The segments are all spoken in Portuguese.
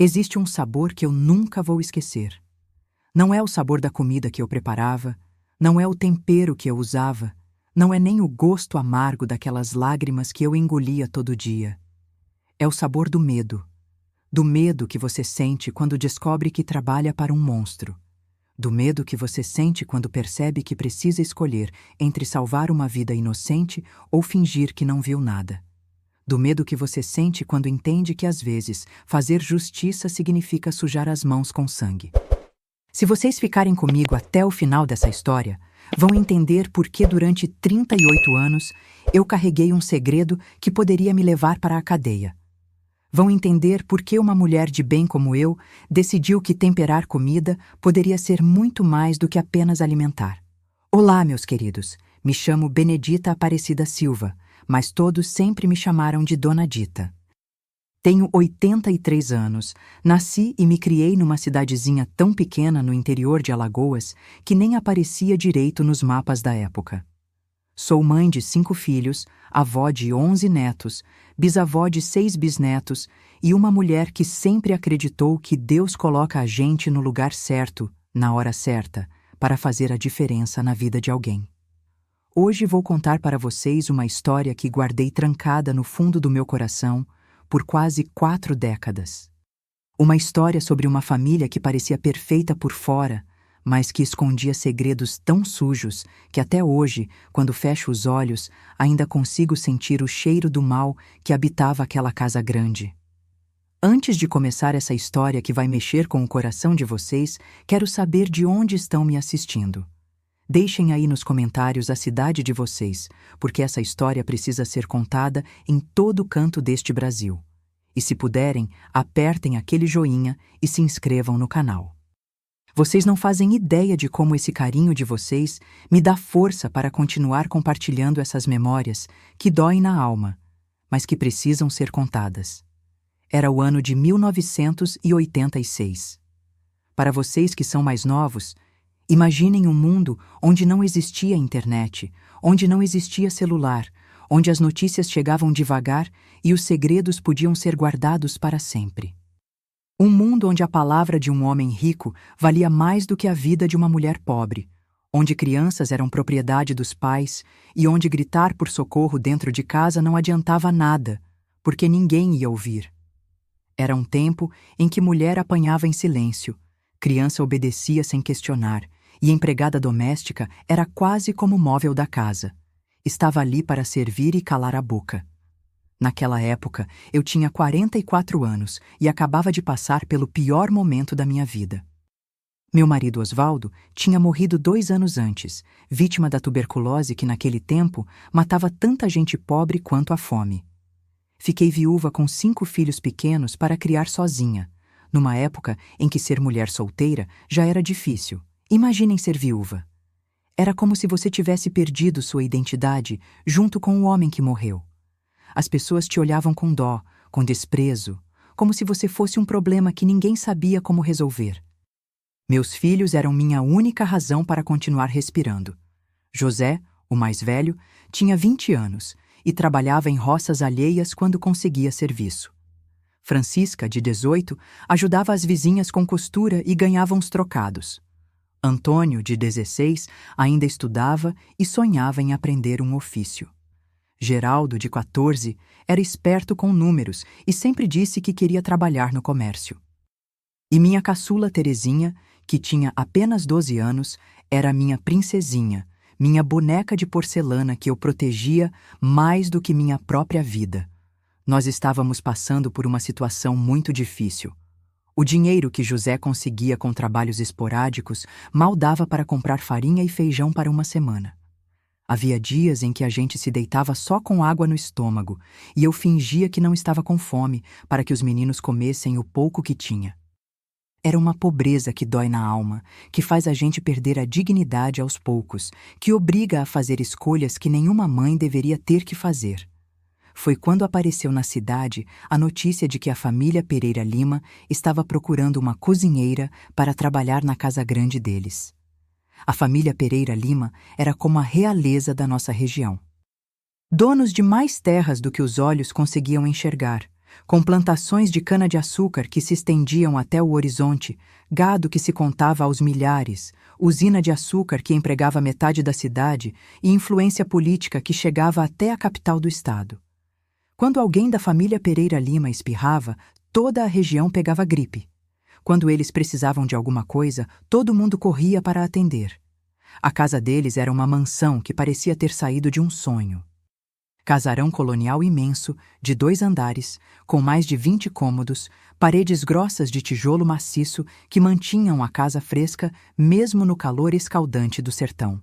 Existe um sabor que eu nunca vou esquecer. Não é o sabor da comida que eu preparava, não é o tempero que eu usava, não é nem o gosto amargo daquelas lágrimas que eu engolia todo dia. É o sabor do medo que você sente quando descobre que trabalha para um monstro, do medo que você sente quando percebe que precisa escolher entre salvar uma vida inocente ou fingir que não viu nada. Do medo que você sente quando entende que, às vezes, fazer justiça significa sujar as mãos com sangue. Se vocês ficarem comigo até o final dessa história, vão entender por que durante 38 anos eu carreguei um segredo que poderia me levar para a cadeia. Vão entender por que uma mulher de bem como eu decidiu que temperar comida poderia ser muito mais do que apenas alimentar. Olá, meus queridos. Me chamo Benedita Aparecida Silva, mas todos sempre me chamaram de Dona Dita. Tenho 83 anos, nasci e me criei numa cidadezinha tão pequena no interior de Alagoas que nem aparecia direito nos mapas da época. Sou mãe de 5 filhos, avó de 11 netos, bisavó de 6 bisnetos e uma mulher que sempre acreditou que Deus coloca a gente no lugar certo, na hora certa, para fazer a diferença na vida de alguém. Hoje vou contar para vocês uma história que guardei trancada no fundo do meu coração por quase 4 décadas. Uma história sobre uma família que parecia perfeita por fora, mas que escondia segredos tão sujos que até hoje, quando fecho os olhos, ainda consigo sentir o cheiro do mal que habitava aquela casa grande. Antes de começar essa história que vai mexer com o coração de vocês, quero saber de onde estão me assistindo. Deixem aí nos comentários a cidade de vocês, porque essa história precisa ser contada em todo canto deste Brasil. E se puderem, apertem aquele joinha e se inscrevam no canal. Vocês não fazem ideia de como esse carinho de vocês me dá força para continuar compartilhando essas memórias que doem na alma, mas que precisam ser contadas. Era o ano de 1986. Para vocês que são mais novos, imaginem um mundo onde não existia internet, onde não existia celular, onde as notícias chegavam devagar e os segredos podiam ser guardados para sempre. Um mundo onde a palavra de um homem rico valia mais do que a vida de uma mulher pobre, onde crianças eram propriedade dos pais e onde gritar por socorro dentro de casa não adiantava nada, porque ninguém ia ouvir. Era um tempo em que mulher apanhava em silêncio, criança obedecia sem questionar, e empregada doméstica era quase como móvel da casa. Estava ali para servir e calar a boca. Naquela época, eu tinha 44 anos e acabava de passar pelo pior momento da minha vida. Meu marido Osvaldo tinha morrido 2 anos antes, vítima da tuberculose que naquele tempo matava tanta gente pobre quanto a fome. Fiquei viúva com 5 filhos pequenos para criar sozinha, numa época em que ser mulher solteira já era difícil. Imaginem ser viúva. Era como se você tivesse perdido sua identidade junto com o homem que morreu. As pessoas te olhavam com dó, com desprezo, como se você fosse um problema que ninguém sabia como resolver. Meus filhos eram minha única razão para continuar respirando. José, o mais velho, tinha 20 anos e trabalhava em roças alheias quando conseguia serviço. Francisca, de 18, ajudava as vizinhas com costura e ganhava uns trocados. Antônio, de 16, ainda estudava e sonhava em aprender um ofício. Geraldo, de 14, era esperto com números e sempre disse que queria trabalhar no comércio. E minha caçula Terezinha, que tinha apenas 12 anos, era minha princesinha, minha boneca de porcelana que eu protegia mais do que minha própria vida. Nós estávamos passando por uma situação muito difícil. O dinheiro que José conseguia com trabalhos esporádicos mal dava para comprar farinha e feijão para uma semana. Havia dias em que a gente se deitava só com água no estômago e eu fingia que não estava com fome para que os meninos comessem o pouco que tinha. Era uma pobreza que dói na alma, que faz a gente perder a dignidade aos poucos, que obriga a fazer escolhas que nenhuma mãe deveria ter que fazer. Foi quando apareceu na cidade a notícia de que a família Pereira Lima estava procurando uma cozinheira para trabalhar na casa grande deles. A família Pereira Lima era como a realeza da nossa região. Donos de mais terras do que os olhos conseguiam enxergar, com plantações de cana-de-açúcar que se estendiam até o horizonte, gado que se contava aos milhares, usina de açúcar que empregava metade da cidade e influência política que chegava até a capital do estado. Quando alguém da família Pereira Lima espirrava, toda a região pegava gripe. Quando eles precisavam de alguma coisa, todo mundo corria para atender. A casa deles era uma mansão que parecia ter saído de um sonho. Casarão colonial imenso, de 2 andares, com mais de 20 cômodos, paredes grossas de tijolo maciço que mantinham a casa fresca mesmo no calor escaldante do sertão.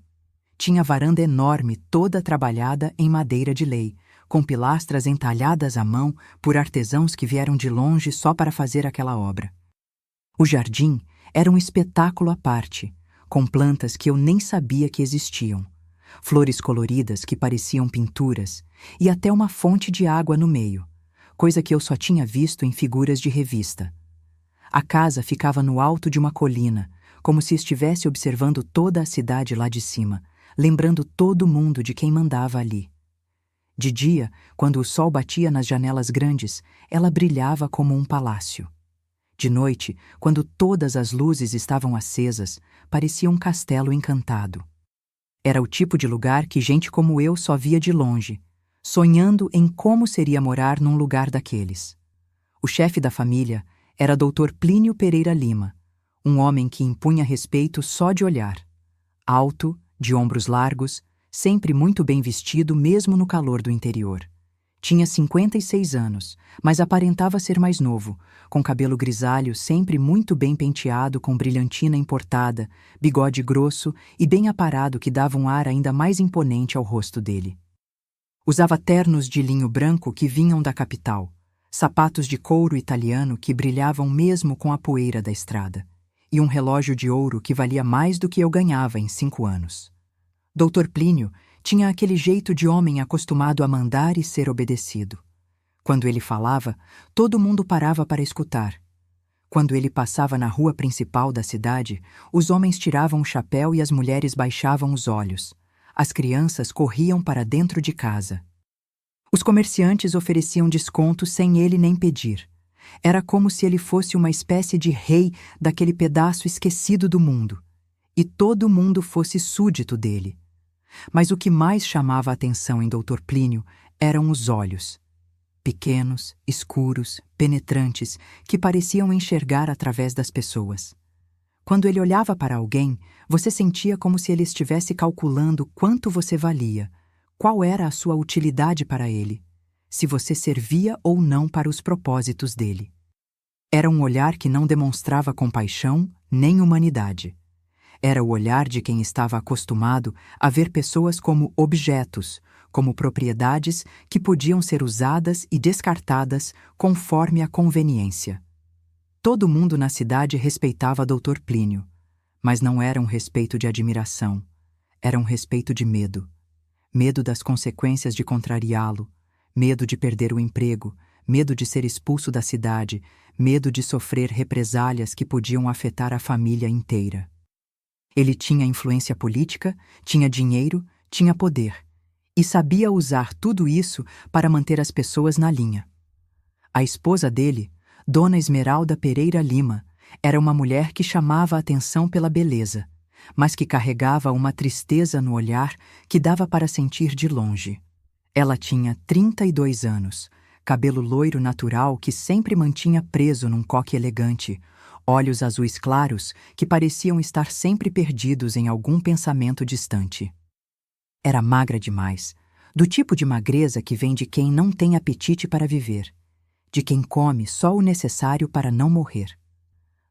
Tinha varanda enorme, toda trabalhada em madeira de lei, com pilastras entalhadas à mão por artesãos que vieram de longe só para fazer aquela obra. O jardim era um espetáculo à parte, com plantas que eu nem sabia que existiam, flores coloridas que pareciam pinturas e até uma fonte de água no meio, coisa que eu só tinha visto em figuras de revista. A casa ficava no alto de uma colina, como se estivesse observando toda a cidade lá de cima, lembrando todo mundo de quem mandava ali. De dia, quando o sol batia nas janelas grandes, ela brilhava como um palácio. De noite, quando todas as luzes estavam acesas, parecia um castelo encantado. Era o tipo de lugar que gente como eu só via de longe, sonhando em como seria morar num lugar daqueles. O chefe da família era Dr. Plínio Pereira Lima, um homem que impunha respeito só de olhar. Alto, de ombros largos, sempre muito bem vestido mesmo no calor do interior. Tinha 56 anos, mas aparentava ser mais novo, com cabelo grisalho sempre muito bem penteado com brilhantina importada, bigode grosso e bem aparado que dava um ar ainda mais imponente ao rosto dele. Usava ternos de linho branco que vinham da capital, sapatos de couro italiano que brilhavam mesmo com a poeira da estrada, e um relógio de ouro que valia mais do que eu ganhava em 5 anos. Dr. Plínio tinha aquele jeito de homem acostumado a mandar e ser obedecido. Quando ele falava, todo mundo parava para escutar. Quando ele passava na rua principal da cidade, os homens tiravam o chapéu e as mulheres baixavam os olhos. As crianças corriam para dentro de casa. Os comerciantes ofereciam desconto sem ele nem pedir. Era como se ele fosse uma espécie de rei daquele pedaço esquecido do mundo, e todo mundo fosse súdito dele. Mas o que mais chamava a atenção em Dr. Plínio eram os olhos. Pequenos, escuros, penetrantes, que pareciam enxergar através das pessoas. Quando ele olhava para alguém, você sentia como se ele estivesse calculando quanto você valia, qual era a sua utilidade para ele, se você servia ou não para os propósitos dele. Era um olhar que não demonstrava compaixão nem humanidade. Era o olhar de quem estava acostumado a ver pessoas como objetos, como propriedades que podiam ser usadas e descartadas conforme a conveniência. Todo mundo na cidade respeitava Dr. Plínio, mas não era um respeito de admiração, era um respeito de medo. Medo das consequências de contrariá-lo, medo de perder o emprego, medo de ser expulso da cidade, medo de sofrer represálias que podiam afetar a família inteira. Ele tinha influência política, tinha dinheiro, tinha poder, e sabia usar tudo isso para manter as pessoas na linha. A esposa dele, Dona Esmeralda Pereira Lima, era uma mulher que chamava a atenção pela beleza, mas que carregava uma tristeza no olhar que dava para sentir de longe. Ela tinha 32 anos, cabelo loiro natural que sempre mantinha preso num coque elegante, olhos azuis claros que pareciam estar sempre perdidos em algum pensamento distante. Era magra demais, do tipo de magreza que vem de quem não tem apetite para viver, de quem come só o necessário para não morrer.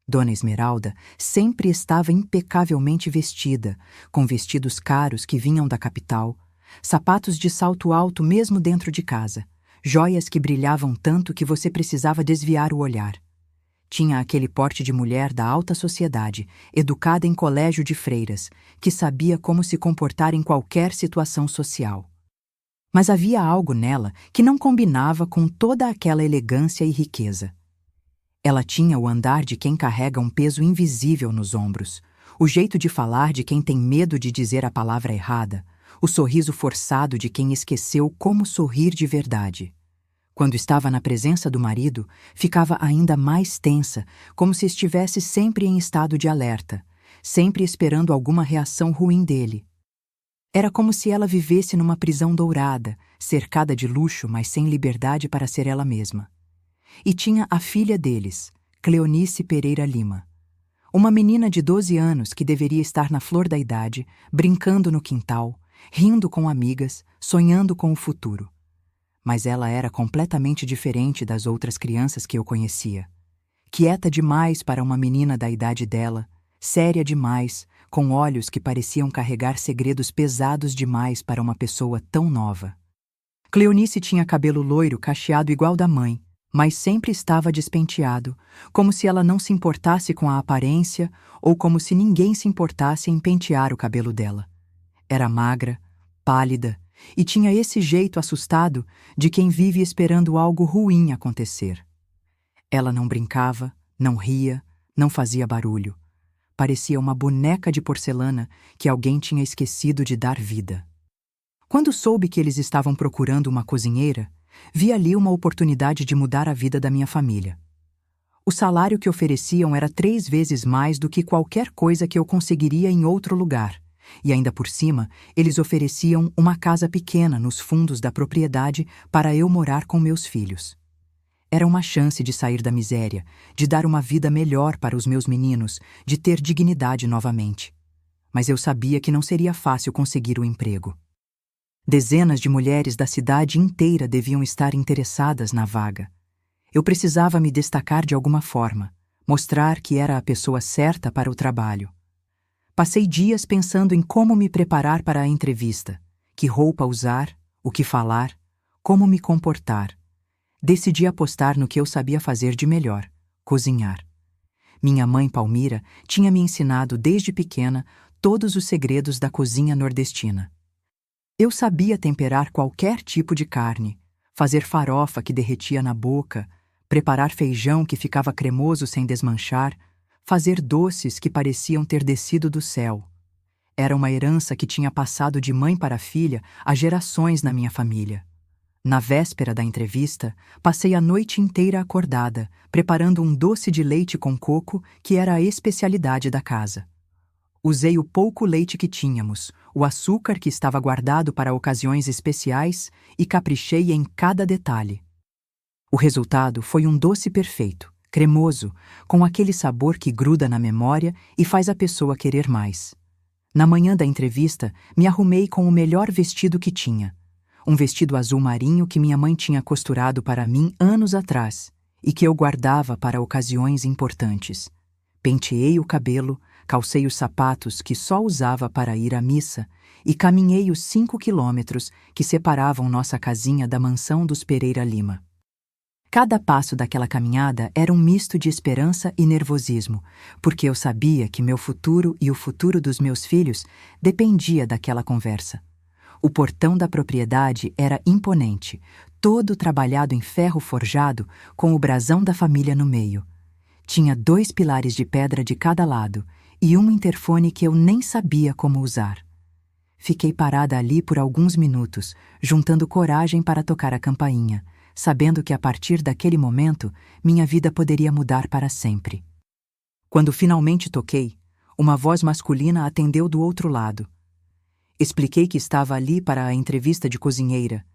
Dona Esmeralda sempre estava impecavelmente vestida, com vestidos caros que vinham da capital, sapatos de salto alto mesmo dentro de casa, joias que brilhavam tanto que você precisava desviar o olhar. Tinha aquele porte de mulher da alta sociedade, educada em colégio de freiras, que sabia como se comportar em qualquer situação social. Mas havia algo nela que não combinava com toda aquela elegância e riqueza. Ela tinha o andar de quem carrega um peso invisível nos ombros, o jeito de falar de quem tem medo de dizer a palavra errada, o sorriso forçado de quem esqueceu como sorrir de verdade. Quando estava na presença do marido, ficava ainda mais tensa, como se estivesse sempre em estado de alerta, sempre esperando alguma reação ruim dele. Era como se ela vivesse numa prisão dourada, cercada de luxo, mas sem liberdade para ser ela mesma. E tinha a filha deles, Cleonice Pereira Lima. Uma menina de 12 anos que deveria estar na flor da idade, brincando no quintal, rindo com amigas, sonhando com o futuro. Mas ela era completamente diferente das outras crianças que eu conhecia. Quieta demais para uma menina da idade dela, séria demais, com olhos que pareciam carregar segredos pesados demais para uma pessoa tão nova. Cleonice tinha cabelo loiro cacheado igual da mãe, mas sempre estava despenteado, como se ela não se importasse com a aparência ou como se ninguém se importasse em pentear o cabelo dela. Era magra, pálida, e tinha esse jeito assustado de quem vive esperando algo ruim acontecer. Ela não brincava, não ria, não fazia barulho. Parecia uma boneca de porcelana que alguém tinha esquecido de dar vida. Quando soube que eles estavam procurando uma cozinheira, vi ali uma oportunidade de mudar a vida da minha família. O salário que ofereciam era 3 vezes mais do que qualquer coisa que eu conseguiria em outro lugar. E ainda por cima, eles ofereciam uma casa pequena nos fundos da propriedade para eu morar com meus filhos. Era uma chance de sair da miséria, de dar uma vida melhor para os meus meninos, de ter dignidade novamente. Mas eu sabia que não seria fácil conseguir o emprego. Dezenas de mulheres da cidade inteira deviam estar interessadas na vaga. Eu precisava me destacar de alguma forma, mostrar que era a pessoa certa para o trabalho. Passei dias pensando em como me preparar para a entrevista, que roupa usar, o que falar, como me comportar. Decidi apostar no que eu sabia fazer de melhor, cozinhar. Minha mãe Palmira tinha me ensinado desde pequena todos os segredos da cozinha nordestina. Eu sabia temperar qualquer tipo de carne, fazer farofa que derretia na boca, preparar feijão que ficava cremoso sem desmanchar, fazer doces que pareciam ter descido do céu. Era uma herança que tinha passado de mãe para filha há gerações na minha família. Na véspera da entrevista, passei a noite inteira acordada, preparando um doce de leite com coco que era a especialidade da casa. Usei o pouco leite que tínhamos, o açúcar que estava guardado para ocasiões especiais e caprichei em cada detalhe. O resultado foi um doce perfeito, cremoso, com aquele sabor que gruda na memória e faz a pessoa querer mais. Na manhã da entrevista, me arrumei com o melhor vestido que tinha. Um vestido azul marinho que minha mãe tinha costurado para mim anos atrás e que eu guardava para ocasiões importantes. Penteei o cabelo, calcei os sapatos que só usava para ir à missa e caminhei os 5 quilômetros que separavam nossa casinha da mansão dos Pereira Lima. Cada passo daquela caminhada era um misto de esperança e nervosismo, porque eu sabia que meu futuro e o futuro dos meus filhos dependia daquela conversa. O portão da propriedade era imponente, todo trabalhado em ferro forjado, com o brasão da família no meio. Tinha 2 pilares de pedra de cada lado e um interfone que eu nem sabia como usar. Fiquei parada ali por alguns minutos, juntando coragem para tocar a campainha, sabendo que a partir daquele momento minha vida poderia mudar para sempre. Quando finalmente toquei, uma voz masculina atendeu do outro lado. Expliquei que estava ali para a entrevista de cozinheira,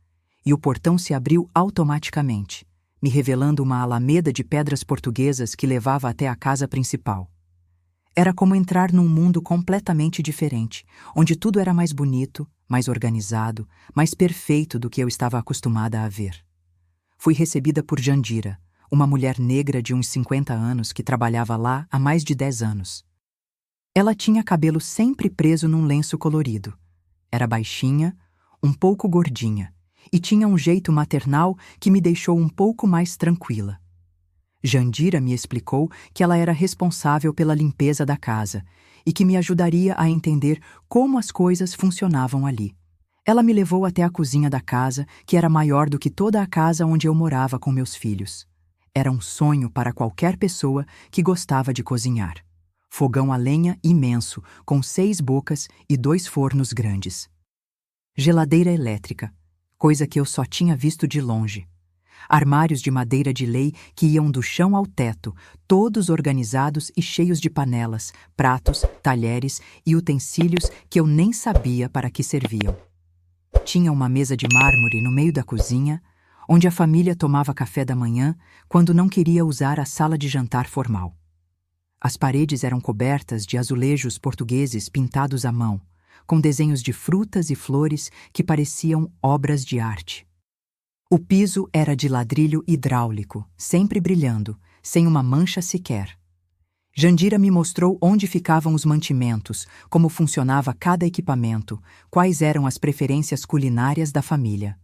e o portão se abriu automaticamente, me revelando uma alameda de pedras portuguesas que levava até a casa principal. Era como entrar num mundo completamente diferente, onde tudo era mais bonito, mais organizado, mais perfeito do que eu estava acostumada a ver. Fui recebida por Jandira, uma mulher negra de uns 50 anos que trabalhava lá há mais de 10 anos. Ela tinha cabelo sempre preso num lenço colorido. Era baixinha, um pouco gordinha, e tinha um jeito maternal que me deixou um pouco mais tranquila. Jandira me explicou que ela era responsável pela limpeza da casa e que me ajudaria a entender como as coisas funcionavam ali. Ela me levou até a cozinha da casa, que era maior do que toda a casa onde eu morava com meus filhos. Era um sonho para qualquer pessoa que gostava de cozinhar. Fogão a lenha imenso, com 6 bocas e 2 fornos grandes. Geladeira elétrica, coisa que eu só tinha visto de longe. armários de madeira de lei que iam do chão ao teto, todos organizados e cheios de panelas, pratos, talheres e utensílios que eu nem sabia para que serviam. Tinha uma mesa de mármore no meio da cozinha, onde a família tomava café da manhã quando não queria usar a sala de jantar formal. As paredes eram cobertas de azulejos portugueses pintados à mão, com desenhos de frutas e flores que pareciam obras de arte. O piso era de ladrilho hidráulico, sempre brilhando, sem uma mancha sequer. Jandira me mostrou onde ficavam os mantimentos, como funcionava cada equipamento, quais eram as preferências culinárias da família.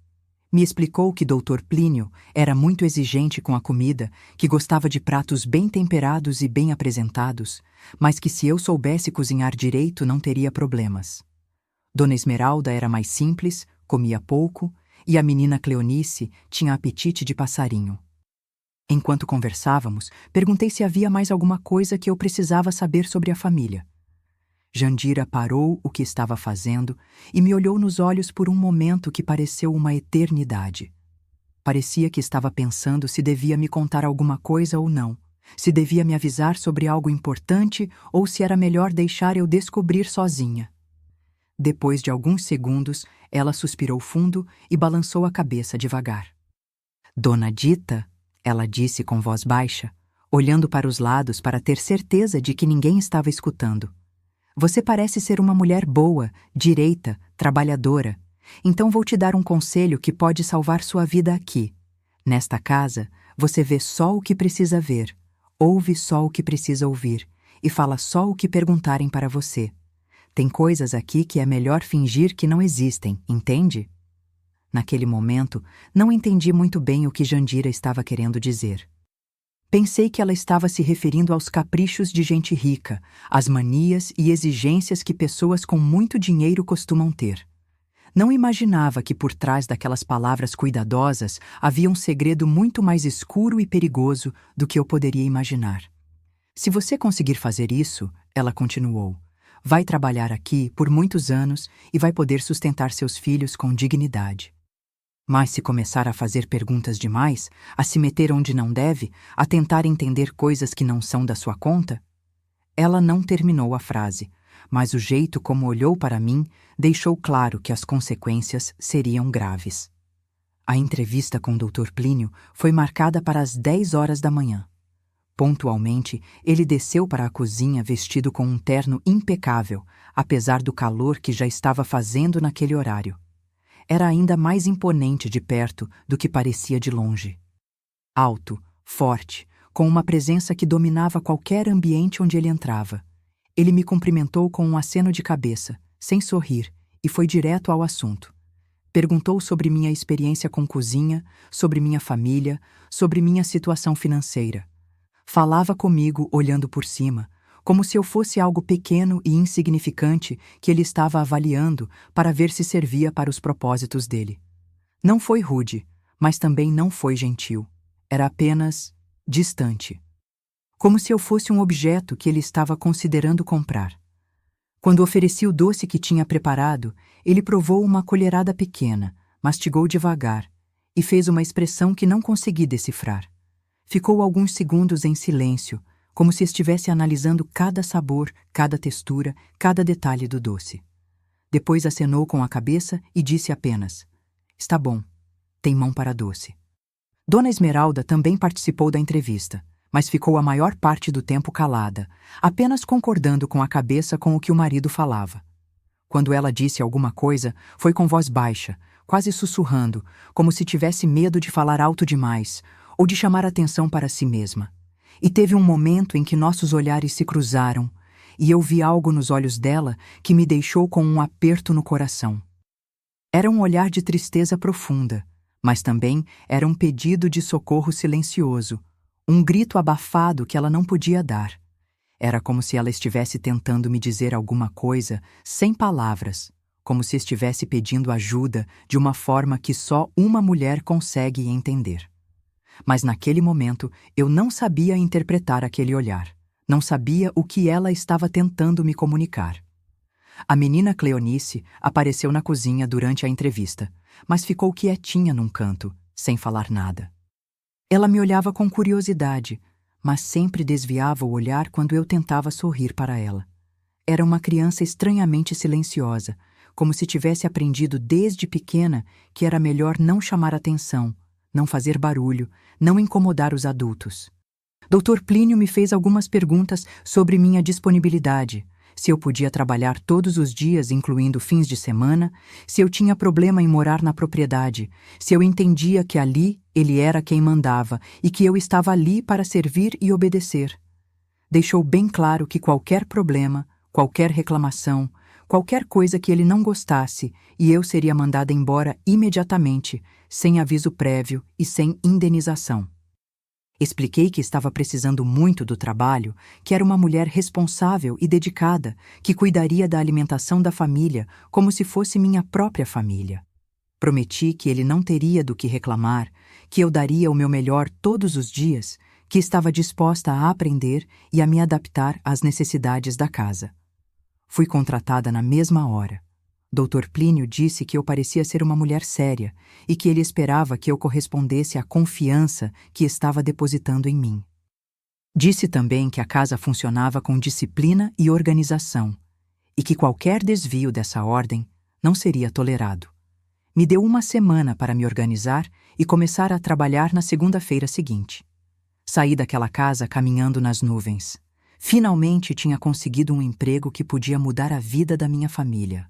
Me explicou que Dr. Plínio era muito exigente com a comida, que gostava de pratos bem temperados e bem apresentados, mas que se eu soubesse cozinhar direito não teria problemas. Dona Esmeralda era mais simples, comia pouco, e a menina Cleonice tinha apetite de passarinho. Enquanto conversávamos, perguntei se havia mais alguma coisa que eu precisava saber sobre a família. Jandira parou o que estava fazendo e me olhou nos olhos por um momento que pareceu uma eternidade. Parecia que estava pensando se devia me contar alguma coisa ou não, se devia me avisar sobre algo importante ou se era melhor deixar eu descobrir sozinha. Depois de alguns segundos, ela suspirou fundo e balançou a cabeça devagar. Dona Dita, ela disse com voz baixa, olhando para os lados para ter certeza de que ninguém estava escutando. Você parece ser uma mulher boa, direita, trabalhadora. Então vou te dar um conselho que pode salvar sua vida aqui. Nesta casa, você vê só o que precisa ver, ouve só o que precisa ouvir e fala só o que perguntarem para você. Tem coisas aqui que é melhor fingir que não existem, entende? Naquele momento, não entendi muito bem o que Jandira estava querendo dizer. Pensei que ela estava se referindo aos caprichos de gente rica, às manias e exigências que pessoas com muito dinheiro costumam ter. Não imaginava que por trás daquelas palavras cuidadosas havia um segredo muito mais escuro e perigoso do que eu poderia imaginar. Se você conseguir fazer isso, ela continuou, vai trabalhar aqui por muitos anos e vai poder sustentar seus filhos com dignidade. Mas se começar a fazer perguntas demais, a se meter onde não deve, a tentar entender coisas que não são da sua conta? Ela não terminou a frase, mas o jeito como olhou para mim deixou claro que as consequências seriam graves. A entrevista com o Dr. Plínio foi marcada para as 10 horas da manhã. Pontualmente, ele desceu para a cozinha vestido com um terno impecável, apesar do calor que já estava fazendo naquele horário. Era ainda mais imponente de perto do que parecia de longe. Alto, forte, com uma presença que dominava qualquer ambiente onde ele entrava. Ele me cumprimentou com um aceno de cabeça, sem sorrir, e foi direto ao assunto. Perguntou sobre minha experiência com cozinha, sobre minha família, sobre minha situação financeira. Falava comigo olhando por cima, como se eu fosse algo pequeno e insignificante que ele estava avaliando para ver se servia para os propósitos dele. Não foi rude, mas também não foi gentil. Era apenas distante. Como se eu fosse um objeto que ele estava considerando comprar. Quando ofereci o doce que tinha preparado, ele provou uma colherada pequena, mastigou devagar e fez uma expressão que não consegui decifrar. Ficou alguns segundos em silêncio, como se estivesse analisando cada sabor, cada textura, cada detalhe do doce. Depois acenou com a cabeça e disse apenas: "Está bom, tem mão para doce." Dona Esmeralda também participou da entrevista, mas ficou a maior parte do tempo calada, apenas concordando com a cabeça com o que o marido falava. Quando ela disse alguma coisa, foi com voz baixa, quase sussurrando, como se tivesse medo de falar alto demais ou de chamar atenção para si mesma. E teve um momento em que nossos olhares se cruzaram, e eu vi algo nos olhos dela que me deixou com um aperto no coração. Era um olhar de tristeza profunda, mas também era um pedido de socorro silencioso, um grito abafado que ela não podia dar. Era como se ela estivesse tentando me dizer alguma coisa sem palavras, como se estivesse pedindo ajuda de uma forma que só uma mulher consegue entender. Mas naquele momento eu não sabia interpretar aquele olhar, não sabia o que ela estava tentando me comunicar. A menina Cleonice apareceu na cozinha durante a entrevista, mas ficou quietinha num canto, sem falar nada. Ela me olhava com curiosidade, mas sempre desviava o olhar quando eu tentava sorrir para ela. Era uma criança estranhamente silenciosa, como se tivesse aprendido desde pequena que era melhor não chamar atenção, não fazer barulho, não incomodar os adultos. Dr. Plínio me fez algumas perguntas sobre minha disponibilidade, se eu podia trabalhar todos os dias, incluindo fins de semana, se eu tinha problema em morar na propriedade, se eu entendia que ali ele era quem mandava e que eu estava ali para servir e obedecer. Deixou bem claro que qualquer problema, qualquer reclamação, qualquer coisa que ele não gostasse, e eu seria mandada embora imediatamente, sem aviso prévio e sem indenização. Expliquei que estava precisando muito do trabalho, que era uma mulher responsável e dedicada, que cuidaria da alimentação da família como se fosse minha própria família. Prometi que ele não teria do que reclamar, que eu daria o meu melhor todos os dias, que estava disposta a aprender e a me adaptar às necessidades da casa. Fui contratada na mesma hora. Dr. Plínio disse que eu parecia ser uma mulher séria e que ele esperava que eu correspondesse à confiança que estava depositando em mim. Disse também que a casa funcionava com disciplina e organização e que qualquer desvio dessa ordem não seria tolerado. Me deu uma semana para me organizar e começar a trabalhar na segunda-feira seguinte. Saí daquela casa caminhando nas nuvens. Finalmente tinha conseguido um emprego que podia mudar a vida da minha família.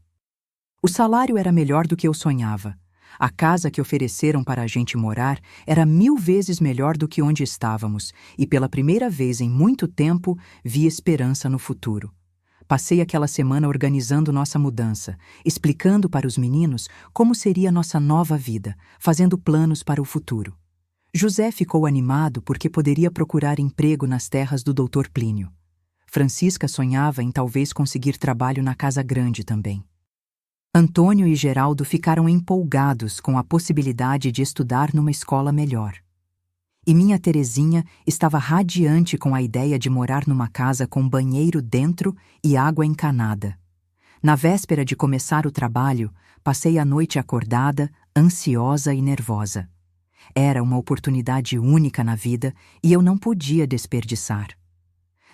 O salário era melhor do que eu sonhava. A casa que ofereceram para a gente morar era 1000 vezes melhor do que onde estávamos, e pela primeira vez em muito tempo vi esperança no futuro. Passei aquela semana organizando nossa mudança, explicando para os meninos como seria nossa nova vida, fazendo planos para o futuro. José ficou animado porque poderia procurar emprego nas terras do Dr. Plínio. Francisca sonhava em talvez conseguir trabalho na casa grande também. Antônio e Geraldo ficaram empolgados com a possibilidade de estudar numa escola melhor. E minha Terezinha estava radiante com a ideia de morar numa casa com banheiro dentro e água encanada. Na véspera de começar o trabalho, passei a noite acordada, ansiosa e nervosa. Era uma oportunidade única na vida e eu não podia desperdiçar.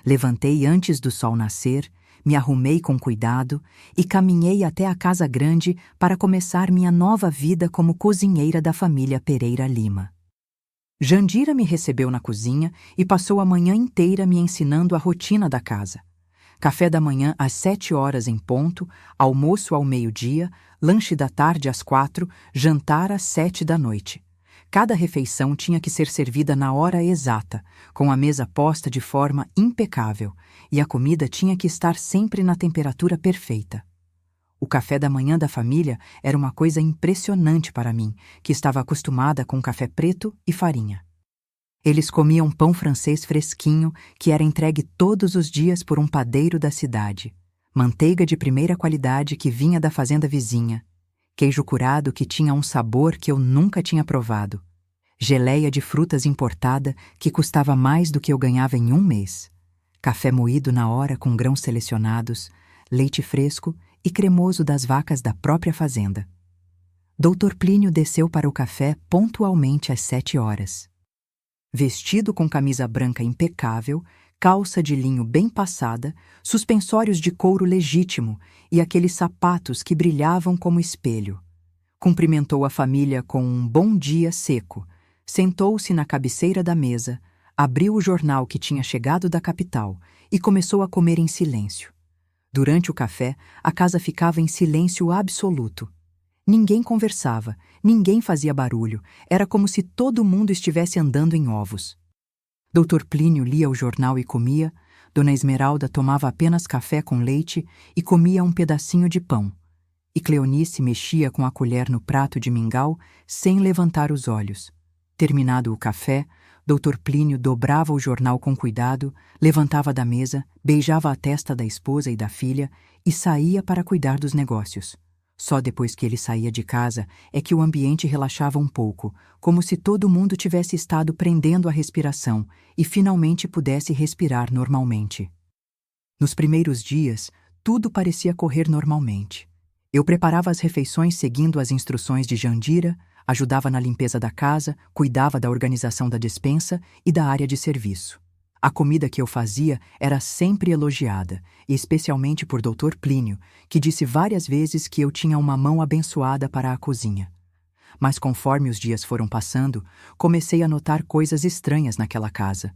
Levantei antes do sol nascer, me arrumei com cuidado e caminhei até a casa grande para começar minha nova vida como cozinheira da família Pereira Lima. Jandira me recebeu na cozinha e passou a manhã inteira me ensinando a rotina da casa. Café da manhã às 7 horas em ponto, almoço ao meio-dia, lanche da tarde às 4, jantar às 7 da noite. Cada refeição tinha que ser servida na hora exata, com a mesa posta de forma impecável, e a comida tinha que estar sempre na temperatura perfeita. O café da manhã da família era uma coisa impressionante para mim, que estava acostumada com café preto e farinha. Eles comiam pão francês fresquinho, que era entregue todos os dias por um padeiro da cidade, manteiga de primeira qualidade que vinha da fazenda vizinha, queijo curado que tinha um sabor que eu nunca tinha provado, geleia de frutas importada que custava mais do que eu ganhava em um mês, café moído na hora com grãos selecionados, leite fresco e cremoso das vacas da própria fazenda. Dr. Plínio desceu para o café pontualmente às 7 horas. Vestido com camisa branca impecável, calça de linho bem passada, suspensórios de couro legítimo e aqueles sapatos que brilhavam como espelho. Cumprimentou a família com um bom dia seco, sentou-se na cabeceira da mesa, abriu o jornal que tinha chegado da capital e começou a comer em silêncio. Durante o café, a casa ficava em silêncio absoluto. Ninguém conversava, ninguém fazia barulho, era como se todo mundo estivesse andando em ovos. Dr. Plínio lia o jornal e comia, Dona Esmeralda tomava apenas café com leite e comia um pedacinho de pão, e Cleonice mexia com a colher no prato de mingau sem levantar os olhos. Terminado o café, Dr. Plínio dobrava o jornal com cuidado, levantava da mesa, beijava a testa da esposa e da filha e saía para cuidar dos negócios. Só depois que ele saía de casa é que o ambiente relaxava um pouco, como se todo mundo tivesse estado prendendo a respiração e finalmente pudesse respirar normalmente. Nos primeiros dias, tudo parecia correr normalmente. Eu preparava as refeições seguindo as instruções de Jandira, Ajudava na limpeza da casa, cuidava da organização da despensa e da área de serviço. A comida que eu fazia era sempre elogiada, especialmente por Dr. Plínio, que disse várias vezes que eu tinha uma mão abençoada para a cozinha. Mas conforme os dias foram passando, comecei a notar coisas estranhas naquela casa.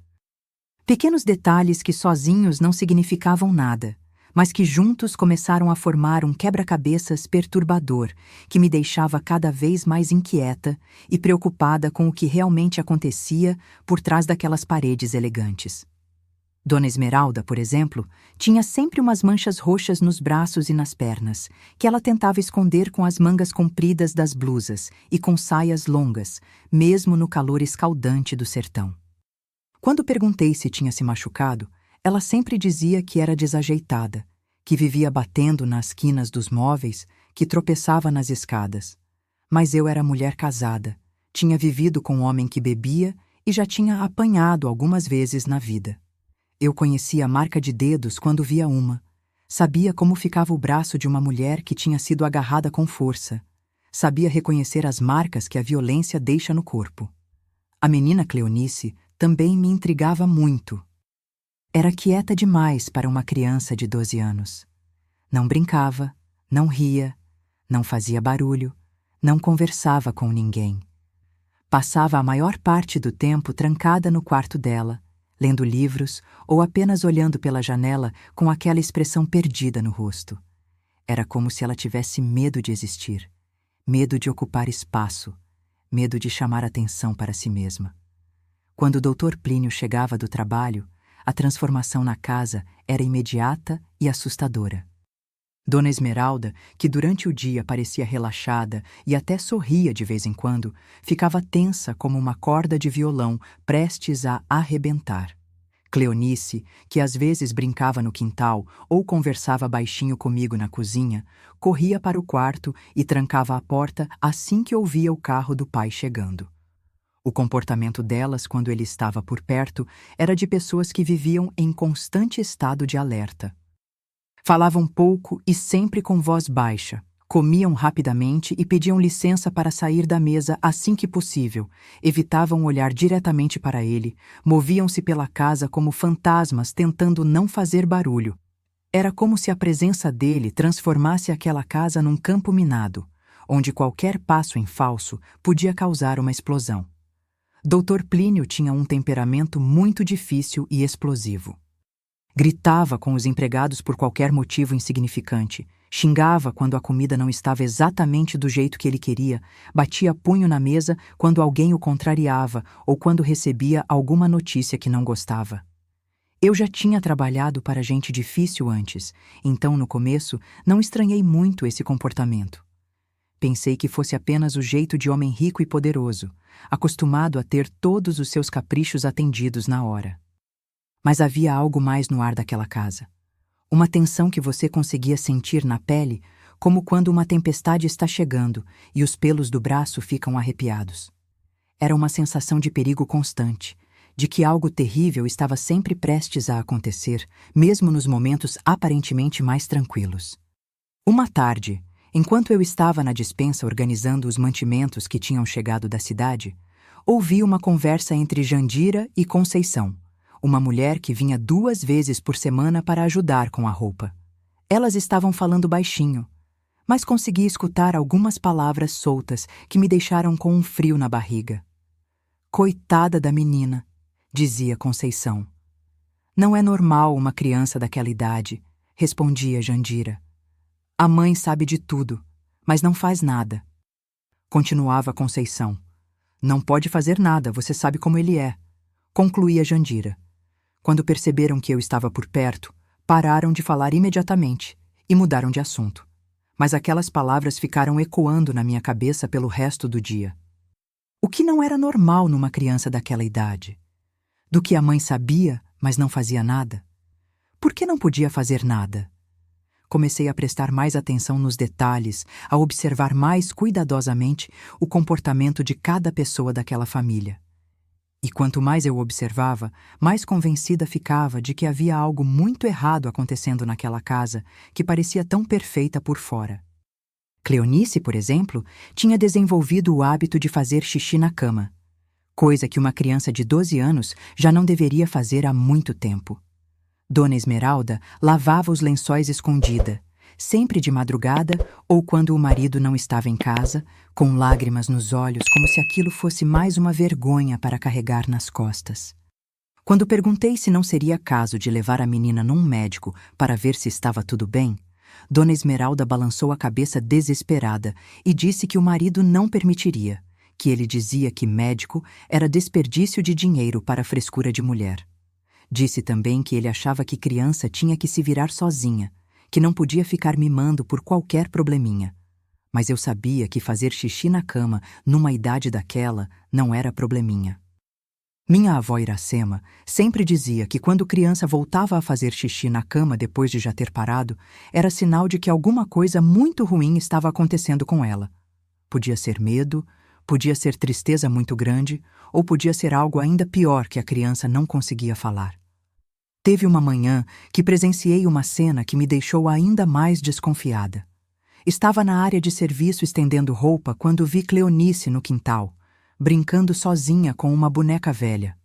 Pequenos detalhes que sozinhos não significavam nada, mas que juntos começaram a formar um quebra-cabeças perturbador que me deixava cada vez mais inquieta e preocupada com o que realmente acontecia por trás daquelas paredes elegantes. Dona Esmeralda, por exemplo, tinha sempre umas manchas roxas nos braços e nas pernas, que ela tentava esconder com as mangas compridas das blusas e com saias longas, mesmo no calor escaldante do sertão. Quando perguntei se tinha se machucado, ela sempre dizia que era desajeitada, que vivia batendo nas quinas dos móveis, que tropeçava nas escadas. Mas eu era mulher casada, tinha vivido com um homem que bebia e já tinha apanhado algumas vezes na vida. Eu conhecia a marca de dedos quando via uma. Sabia como ficava o braço de uma mulher que tinha sido agarrada com força. Sabia reconhecer as marcas que a violência deixa no corpo. A menina Cleonice também me intrigava muito. Era quieta demais para uma criança de 12 anos. Não brincava, não ria, não fazia barulho, não conversava com ninguém. Passava a maior parte do tempo trancada no quarto dela, lendo livros ou apenas olhando pela janela com aquela expressão perdida no rosto. Era como se ela tivesse medo de existir, medo de ocupar espaço, medo de chamar atenção para si mesma. Quando o Dr. Plínio chegava do trabalho, a transformação na casa era imediata e assustadora. Dona Esmeralda, que durante o dia parecia relaxada e até sorria de vez em quando, ficava tensa como uma corda de violão prestes a arrebentar. Cleonice, que às vezes brincava no quintal ou conversava baixinho comigo na cozinha, corria para o quarto e trancava a porta assim que ouvia o carro do pai chegando. O comportamento delas quando ele estava por perto era de pessoas que viviam em constante estado de alerta. Falavam pouco e sempre com voz baixa, comiam rapidamente e pediam licença para sair da mesa assim que possível, evitavam olhar diretamente para ele, moviam-se pela casa como fantasmas tentando não fazer barulho. Era como se a presença dele transformasse aquela casa num campo minado, onde qualquer passo em falso podia causar uma explosão. Dr. Plínio tinha um temperamento muito difícil e explosivo. Gritava com os empregados por qualquer motivo insignificante, xingava quando a comida não estava exatamente do jeito que ele queria, batia punho na mesa quando alguém o contrariava ou quando recebia alguma notícia que não gostava. Eu já tinha trabalhado para gente difícil antes, então no começo não estranhei muito esse comportamento. Pensei que fosse apenas o jeito de homem rico e poderoso, acostumado a ter todos os seus caprichos atendidos na hora. Mas havia algo mais no ar daquela casa. Uma tensão que você conseguia sentir na pele, como quando uma tempestade está chegando e os pelos do braço ficam arrepiados. Era uma sensação de perigo constante, de que algo terrível estava sempre prestes a acontecer, mesmo nos momentos aparentemente mais tranquilos. Uma tarde, enquanto eu estava na despensa organizando os mantimentos que tinham chegado da cidade, ouvi uma conversa entre Jandira e Conceição, uma mulher que vinha 2 vezes por semana para ajudar com a roupa. Elas estavam falando baixinho, mas consegui escutar algumas palavras soltas que me deixaram com um frio na barriga. Coitada da menina, dizia Conceição. Não é normal uma criança daquela idade, respondia Jandira. A mãe sabe de tudo, mas não faz nada. Continuava Conceição. Não pode fazer nada, você sabe como ele é, concluía Jandira. Quando perceberam que eu estava por perto, pararam de falar imediatamente e mudaram de assunto. Mas aquelas palavras ficaram ecoando na minha cabeça pelo resto do dia. O que não era normal numa criança daquela idade? Do que a mãe sabia, mas não fazia nada? Por que não podia fazer nada? Comecei a prestar mais atenção nos detalhes, a observar mais cuidadosamente o comportamento de cada pessoa daquela família. E quanto mais eu observava, mais convencida ficava de que havia algo muito errado acontecendo naquela casa que parecia tão perfeita por fora. Cleonice, por exemplo, tinha desenvolvido o hábito de fazer xixi na cama, coisa que uma criança de 12 anos já não deveria fazer há muito tempo. Dona Esmeralda lavava os lençóis escondida, sempre de madrugada ou quando o marido não estava em casa, com lágrimas nos olhos, como se aquilo fosse mais uma vergonha para carregar nas costas. Quando perguntei se não seria caso de levar a menina num médico para ver se estava tudo bem, Dona Esmeralda balançou a cabeça desesperada e disse que o marido não permitiria, que ele dizia que médico era desperdício de dinheiro para a frescura de mulher. Disse também que ele achava que criança tinha que se virar sozinha, que não podia ficar mimando por qualquer probleminha. Mas eu sabia que fazer xixi na cama, numa idade daquela, não era probleminha. Minha avó Iracema sempre dizia que quando criança voltava a fazer xixi na cama depois de já ter parado, era sinal de que alguma coisa muito ruim estava acontecendo com ela. Podia ser medo, podia ser tristeza muito grande, ou podia ser algo ainda pior que a criança não conseguia falar. Teve uma manhã que presenciei uma cena que me deixou ainda mais desconfiada. Estava na área de serviço estendendo roupa quando vi Cleonice no quintal, brincando sozinha com uma boneca velha.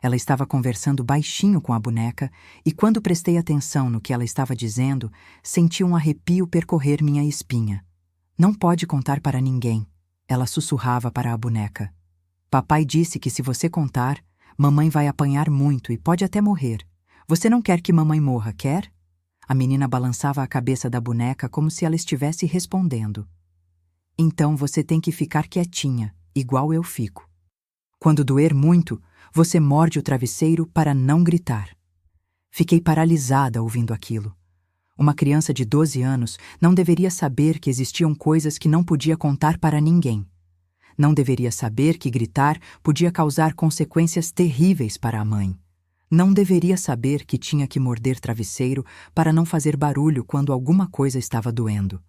Ela estava conversando baixinho com a boneca e, quando prestei atenção no que ela estava dizendo, senti um arrepio percorrer minha espinha. "Não pode contar para ninguém", ela sussurrava para a boneca. "Papai disse que se você contar, mamãe vai apanhar muito e pode até morrer. Você não quer que mamãe morra, quer?" A menina balançava a cabeça da boneca como se ela estivesse respondendo. "Então você tem que ficar quietinha, igual eu fico. Quando doer muito, você morde o travesseiro para não gritar." Fiquei paralisada ouvindo aquilo. Uma criança de 12 anos não deveria saber que existiam coisas que não podia contar para ninguém. Não deveria saber que gritar podia causar consequências terríveis para a mãe. Não deveria saber que tinha que morder travesseiro para não fazer barulho quando alguma coisa estava doendo.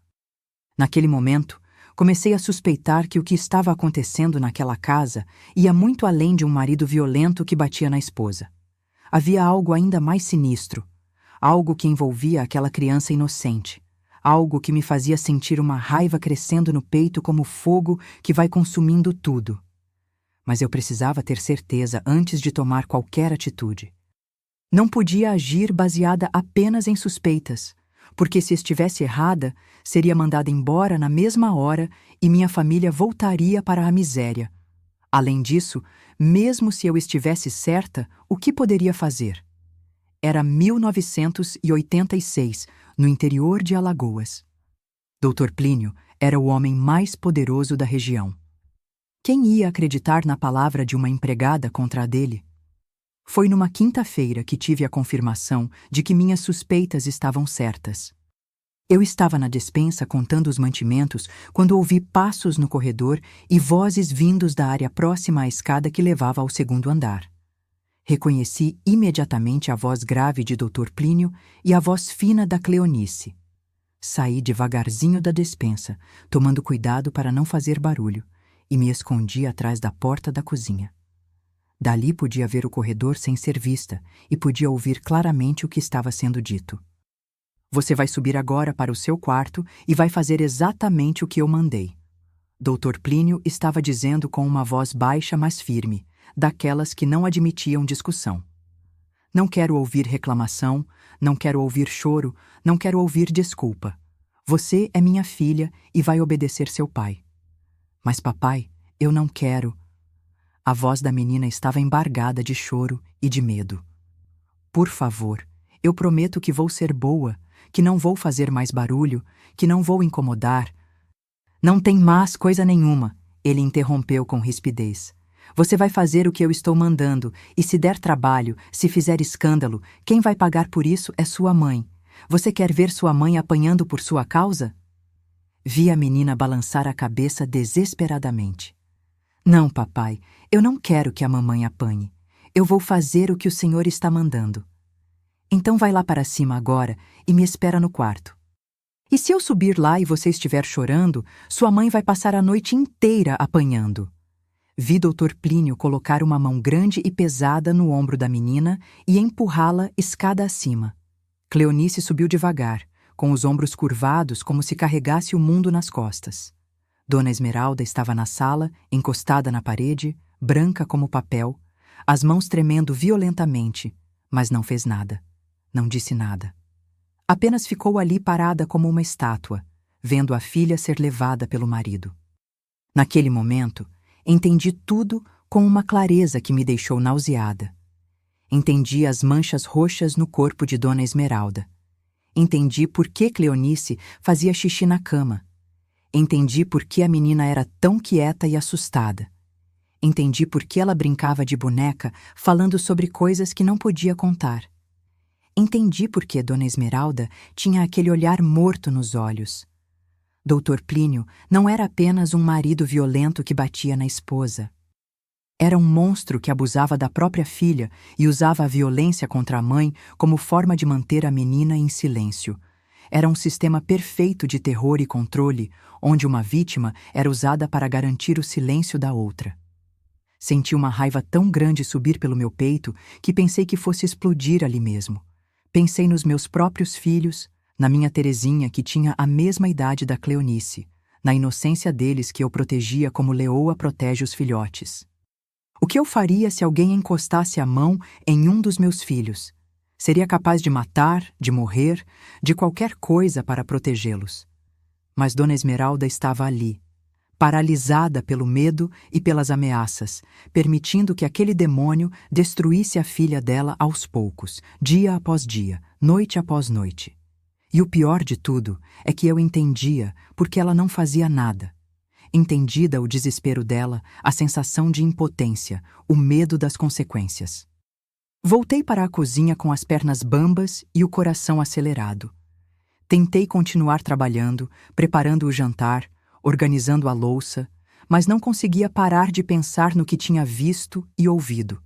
Naquele momento, comecei a suspeitar que o que estava acontecendo naquela casa ia muito além de um marido violento que batia na esposa. Havia algo ainda mais sinistro, algo que envolvia aquela criança inocente, algo que me fazia sentir uma raiva crescendo no peito como fogo que vai consumindo tudo. Mas eu precisava ter certeza antes de tomar qualquer atitude. Não podia agir baseada apenas em suspeitas, porque se estivesse errada, seria mandada embora na mesma hora e minha família voltaria para a miséria. Além disso, mesmo se eu estivesse certa, o que poderia fazer? Era 1986, no interior de Alagoas. Dr. Plínio era o homem mais poderoso da região. Quem ia acreditar na palavra de uma empregada contra a dele? Foi numa quinta-feira que tive a confirmação de que minhas suspeitas estavam certas. Eu estava na despensa contando os mantimentos quando ouvi passos no corredor e vozes vindos da área próxima à escada que levava ao segundo andar. Reconheci imediatamente a voz grave de Dr. Plínio e a voz fina da Cleonice. Saí devagarzinho da despensa, tomando cuidado para não fazer barulho, e me escondi atrás da porta da cozinha. Dali podia ver o corredor sem ser vista e podia ouvir claramente o que estava sendo dito. "Você vai subir agora para o seu quarto e vai fazer exatamente o que eu mandei." Dr. Plínio estava dizendo com uma voz baixa, mas firme, daquelas que não admitiam discussão. "Não quero ouvir reclamação, não quero ouvir choro, não quero ouvir desculpa. Você é minha filha e vai obedecer seu pai." "Mas papai, eu não quero." A voz da menina estava embargada de choro e de medo. "Por favor, eu prometo que vou ser boa, que não vou fazer mais barulho, que não vou incomodar." "Não tem mais coisa nenhuma", ele interrompeu com rispidez. "Você vai fazer o que eu estou mandando, e se der trabalho, se fizer escândalo, quem vai pagar por isso é sua mãe. Você quer ver sua mãe apanhando por sua causa?" Vi a menina balançar a cabeça desesperadamente. "Não, papai, eu não quero que a mamãe apanhe. Eu vou fazer o que o senhor está mandando." "Então vai lá para cima agora e me espera no quarto. E se eu subir lá e você estiver chorando, sua mãe vai passar a noite inteira apanhando." Vi Dr. Plínio colocar uma mão grande e pesada no ombro da menina e empurrá-la escada acima. Cleonice subiu devagar, com os ombros curvados como se carregasse o mundo nas costas. Dona Esmeralda estava na sala, encostada na parede, branca como papel, as mãos tremendo violentamente, mas não fez nada. Não disse nada. Apenas ficou ali parada como uma estátua, vendo a filha ser levada pelo marido. Naquele momento, entendi tudo com uma clareza que me deixou nauseada. Entendi as manchas roxas no corpo de Dona Esmeralda. Entendi por que Cleonice fazia xixi na cama. Entendi por que a menina era tão quieta e assustada. Entendi por que ela brincava de boneca, falando sobre coisas que não podia contar. Entendi por que Dona Esmeralda tinha aquele olhar morto nos olhos. Doutor Plínio não era apenas um marido violento que batia na esposa. Era um monstro que abusava da própria filha e usava a violência contra a mãe como forma de manter a menina em silêncio. Era um sistema perfeito de terror e controle, onde uma vítima era usada para garantir o silêncio da outra. Senti uma raiva tão grande subir pelo meu peito que pensei que fosse explodir ali mesmo. Pensei nos meus próprios filhos, na minha Terezinha que tinha a mesma idade da Cleonice, na inocência deles que eu protegia como leoa protege os filhotes. O que eu faria se alguém encostasse a mão em um dos meus filhos? Seria capaz de matar, de morrer, de qualquer coisa para protegê-los. Mas Dona Esmeralda estava ali, paralisada pelo medo e pelas ameaças, permitindo que aquele demônio destruísse a filha dela aos poucos, dia após dia, noite após noite. E o pior de tudo é que eu entendia porque ela não fazia nada. Entendida o desespero dela, a sensação de impotência, o medo das consequências. Voltei para a cozinha com as pernas bambas e o coração acelerado. Tentei continuar trabalhando, preparando o jantar, organizando a louça, mas não conseguia parar de pensar no que tinha visto e ouvido.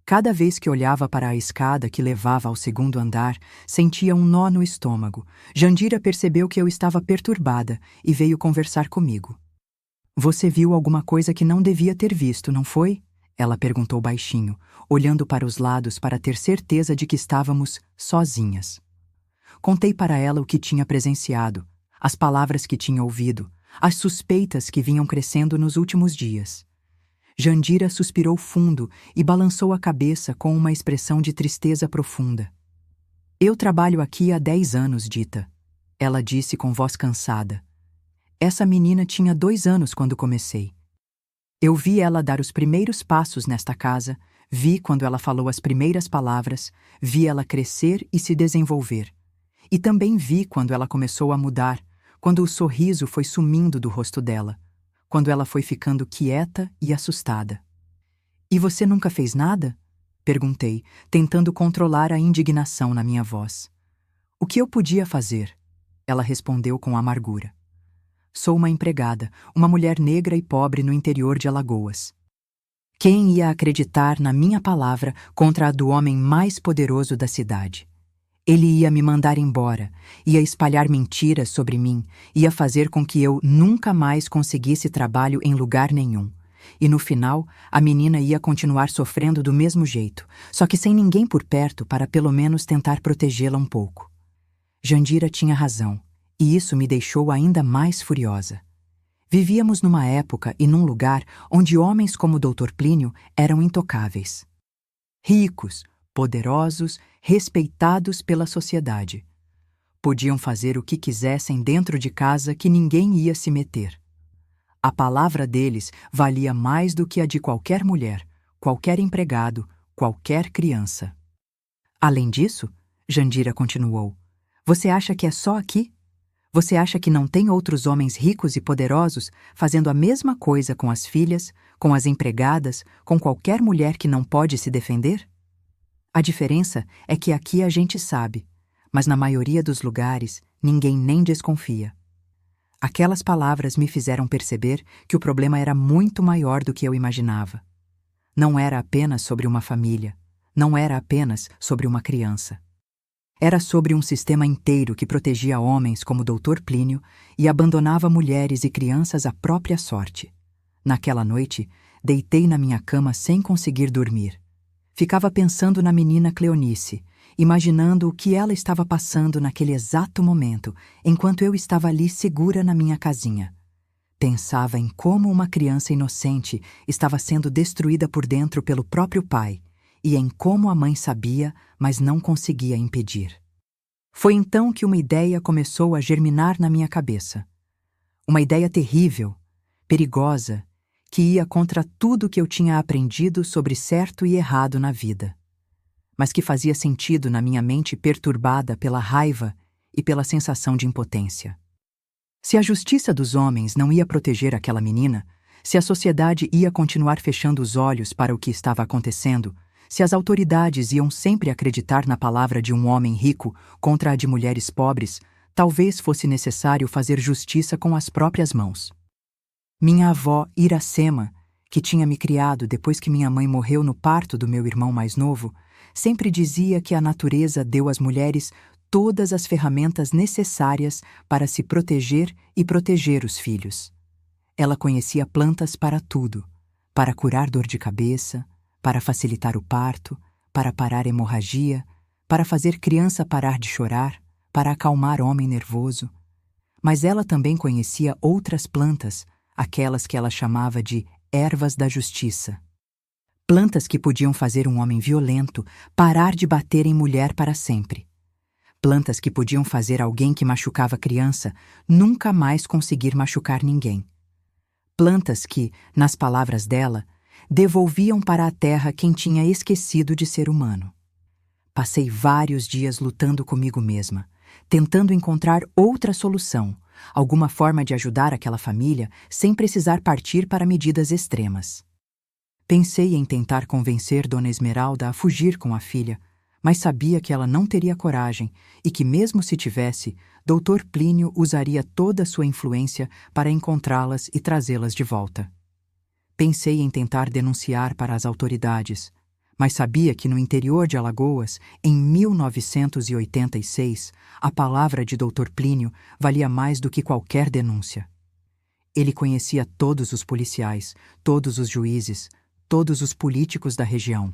Cada vez que olhava para a escada que levava ao segundo andar, sentia um nó no estômago. Jandira percebeu que eu estava perturbada e veio conversar comigo. "Você viu alguma coisa que não devia ter visto, não foi?" Ela perguntou baixinho, olhando para os lados para ter certeza de que estávamos sozinhas. Contei para ela o que tinha presenciado, as palavras que tinha ouvido, as suspeitas que vinham crescendo nos últimos dias. Jandira suspirou fundo e balançou a cabeça com uma expressão de tristeza profunda. "Eu trabalho aqui há 10 anos, Dita," ela disse com voz cansada. "Essa menina tinha 2 anos quando comecei. Eu vi ela dar os primeiros passos nesta casa, vi quando ela falou as primeiras palavras, vi ela crescer e se desenvolver. E também vi quando ela começou a mudar, quando o sorriso foi sumindo do rosto dela, quando ela foi ficando quieta e assustada." "E você nunca fez nada?" perguntei, tentando controlar a indignação na minha voz. "O que eu podia fazer?" Ela respondeu com amargura. "Sou uma empregada, uma mulher negra e pobre no interior de Alagoas. Quem ia acreditar na minha palavra contra a do homem mais poderoso da cidade? Ele ia me mandar embora, ia espalhar mentiras sobre mim, ia fazer com que eu nunca mais conseguisse trabalho em lugar nenhum. E no final, a menina ia continuar sofrendo do mesmo jeito, só que sem ninguém por perto para pelo menos tentar protegê-la um pouco." Jandira tinha razão, e isso me deixou ainda mais furiosa. Vivíamos numa época e num lugar onde homens como o Dr. Plínio eram intocáveis. Ricos, poderosos, respeitados pela sociedade. Podiam fazer o que quisessem dentro de casa que ninguém ia se meter. A palavra deles valia mais do que a de qualquer mulher, qualquer empregado, qualquer criança. "Além disso," Jandira continuou, "você acha que é só aqui? Você acha que não tem outros homens ricos e poderosos fazendo a mesma coisa com as filhas, com as empregadas, com qualquer mulher que não pode se defender? A diferença é que aqui a gente sabe, mas na maioria dos lugares ninguém nem desconfia." Aquelas palavras me fizeram perceber que o problema era muito maior do que eu imaginava. Não era apenas sobre uma família, não era apenas sobre uma criança. Era sobre um sistema inteiro que protegia homens como o Dr. Plínio e abandonava mulheres e crianças à própria sorte. Naquela noite, deitei na minha cama sem conseguir dormir. Ficava pensando na menina Cleonice imaginando o que ela estava passando naquele exato momento, enquanto eu estava ali segura na minha casinha. Pensava em como uma criança inocente estava sendo destruída por dentro pelo próprio pai, e em como a mãe sabia, mas não conseguia impedir. Foi então que uma ideia começou a germinar na minha cabeça. Uma ideia terrível, perigosa, que ia contra tudo que eu tinha aprendido sobre certo e errado na vida, mas que fazia sentido na minha mente perturbada pela raiva e pela sensação de impotência. Se a justiça dos homens não ia proteger aquela menina, se a sociedade ia continuar fechando os olhos para o que estava acontecendo, se as autoridades iam sempre acreditar na palavra de um homem rico contra a de mulheres pobres, talvez fosse necessário fazer justiça com as próprias mãos. Minha avó, Iracema, que tinha me criado depois que minha mãe morreu no parto do meu irmão mais novo, sempre dizia que a natureza deu às mulheres todas as ferramentas necessárias para se proteger e proteger os filhos. Ela conhecia plantas para tudo, para curar dor de cabeça, para facilitar o parto, para parar hemorragia, para fazer criança parar de chorar, para acalmar homem nervoso. Mas ela também conhecia outras plantas, aquelas que ela chamava de ervas da justiça. Plantas que podiam fazer um homem violento parar de bater em mulher para sempre. Plantas que podiam fazer alguém que machucava criança nunca mais conseguir machucar ninguém. Plantas que, nas palavras dela, devolviam para a terra quem tinha esquecido de ser humano. Passei vários dias lutando comigo mesma, tentando encontrar outra solução, alguma forma de ajudar aquela família sem precisar partir para medidas extremas. Pensei em tentar convencer Dona Esmeralda a fugir com a filha, mas sabia que ela não teria coragem e que, mesmo se tivesse, Dr. Plínio usaria toda a sua influência para encontrá-las e trazê-las de volta. Pensei em tentar denunciar para as autoridades, mas sabia que no interior de Alagoas, em 1986, a palavra de Dr. Plínio valia mais do que qualquer denúncia. Ele conhecia todos os policiais, todos os juízes, todos os políticos da região.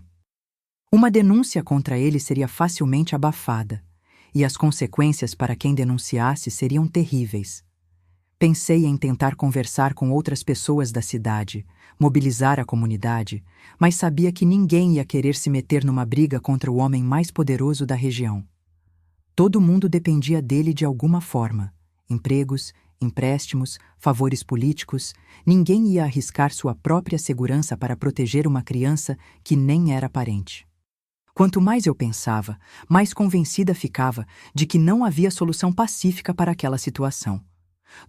Uma denúncia contra ele seria facilmente abafada, e as consequências para quem denunciasse seriam terríveis. Pensei em tentar conversar com outras pessoas da cidade, mobilizar a comunidade, mas sabia que ninguém ia querer se meter numa briga contra o homem mais poderoso da região. Todo mundo dependia dele de alguma forma: empregos, empréstimos, favores políticos. Ninguém ia arriscar sua própria segurança para proteger uma criança que nem era parente. Quanto mais eu pensava, mais convencida ficava de que não havia solução pacífica para aquela situação.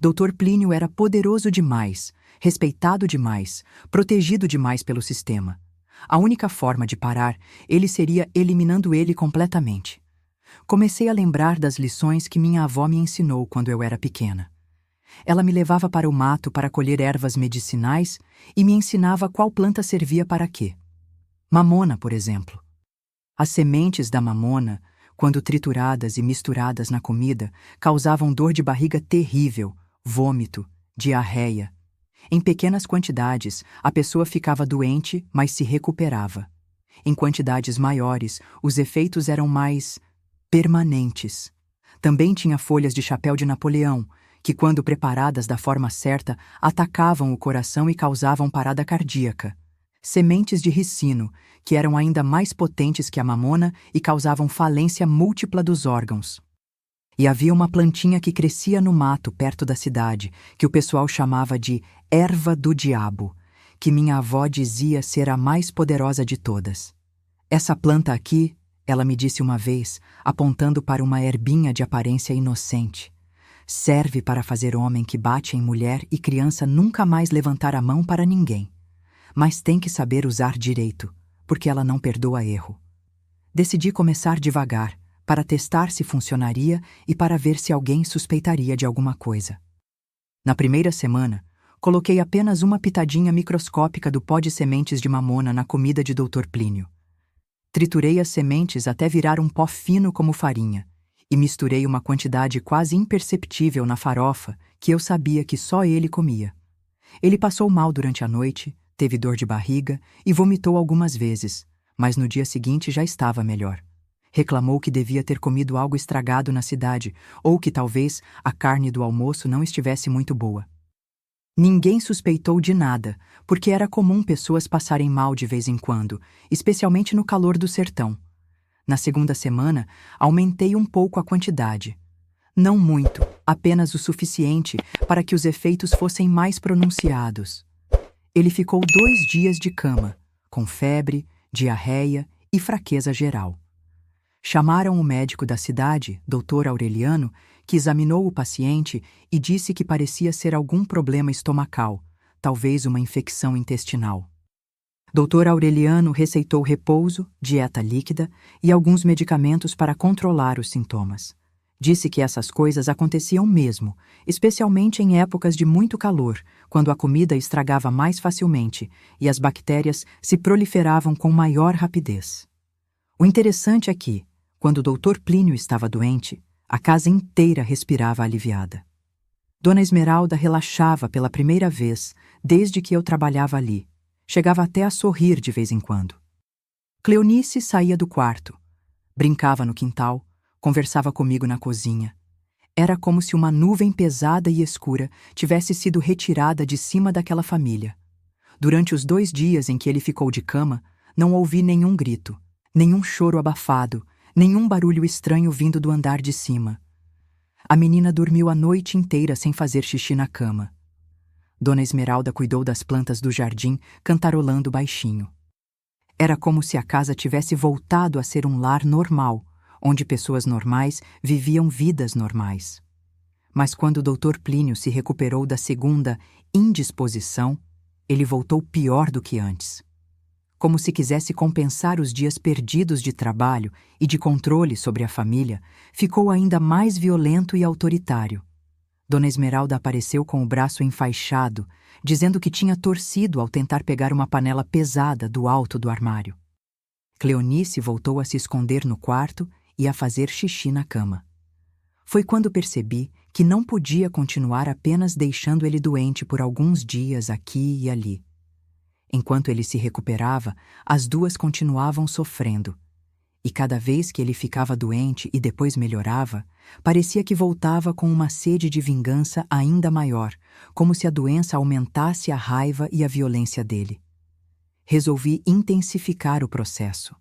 Dr. Plínio era poderoso demais, respeitado demais, protegido demais pelo sistema. A única forma de parar ele seria eliminando ele completamente. Comecei a lembrar das lições que minha avó me ensinou quando eu era pequena. Ela me levava para o mato para colher ervas medicinais e me ensinava qual planta servia para quê. Mamona, por exemplo. As sementes da mamona, quando trituradas e misturadas na comida, causavam dor de barriga terrível, vômito, diarreia. Em pequenas quantidades, a pessoa ficava doente, mas se recuperava. Em quantidades maiores, os efeitos eram mais permanentes. Também tinha folhas de chapéu de Napoleão, que, quando preparadas da forma certa, atacavam o coração e causavam parada cardíaca. Sementes de ricino, que eram ainda mais potentes que a mamona e causavam falência múltipla dos órgãos. E havia uma plantinha que crescia no mato perto da cidade, que o pessoal chamava de erva do diabo, que minha avó dizia ser a mais poderosa de todas. Essa planta aqui, ela me disse uma vez, apontando para uma erbinha de aparência inocente, serve para fazer homem que bate em mulher e criança nunca mais levantar a mão para ninguém. Mas tem que saber usar direito, porque ela não perdoa erro. Decidi começar devagar, para testar se funcionaria e para ver se alguém suspeitaria de alguma coisa. Na primeira semana, coloquei apenas uma pitadinha microscópica do pó de sementes de mamona na comida de Dr. Plínio. Triturei as sementes até virar um pó fino como farinha, e misturei uma quantidade quase imperceptível na farofa que eu sabia que só ele comia. Ele passou mal durante a noite, teve dor de barriga e vomitou algumas vezes, mas no dia seguinte já estava melhor. Reclamou que devia ter comido algo estragado na cidade, ou que talvez a carne do almoço não estivesse muito boa. Ninguém suspeitou de nada, porque era comum pessoas passarem mal de vez em quando, especialmente no calor do sertão. Na segunda semana, aumentei um pouco a quantidade. Não muito, apenas o suficiente para que os efeitos fossem mais pronunciados. Ele ficou 2 dias de cama, com febre, diarreia e fraqueza geral. Chamaram o médico da cidade, Dr. Aureliano, que examinou o paciente e disse que parecia ser algum problema estomacal, talvez uma infecção intestinal. Dr. Aureliano receitou repouso, dieta líquida e alguns medicamentos para controlar os sintomas. Disse que essas coisas aconteciam mesmo, especialmente em épocas de muito calor, quando a comida estragava mais facilmente e as bactérias se proliferavam com maior rapidez. O interessante é que, quando o Dr. Plínio estava doente, a casa inteira respirava aliviada. Dona Esmeralda relaxava pela primeira vez desde que eu trabalhava ali. Chegava até a sorrir de vez em quando. Cleonice saía do quarto, brincava no quintal, conversava comigo na cozinha. Era como se uma nuvem pesada e escura tivesse sido retirada de cima daquela família. Durante os 2 dias em que ele ficou de cama, não ouvi nenhum grito, nenhum choro abafado, nenhum barulho estranho vindo do andar de cima. A menina dormiu a noite inteira sem fazer xixi na cama. Dona Esmeralda cuidou das plantas do jardim, cantarolando baixinho. Era como se a casa tivesse voltado a ser um lar normal, onde pessoas normais viviam vidas normais. Mas quando o Dr. Plínio se recuperou da segunda indisposição, ele voltou pior do que antes. Como se quisesse compensar os dias perdidos de trabalho e de controle sobre a família, ficou ainda mais violento e autoritário. Dona Esmeralda apareceu com o braço enfaixado, dizendo que tinha torcido ao tentar pegar uma panela pesada do alto do armário. Cleonice voltou a se esconder no quarto e a fazer xixi na cama. Foi quando percebi que não podia continuar apenas deixando ele doente por alguns dias aqui e ali. Enquanto ele se recuperava, as duas continuavam sofrendo. E cada vez que ele ficava doente e depois melhorava, parecia que voltava com uma sede de vingança ainda maior, como se a doença aumentasse a raiva e a violência dele. Resolvi intensificar o processo.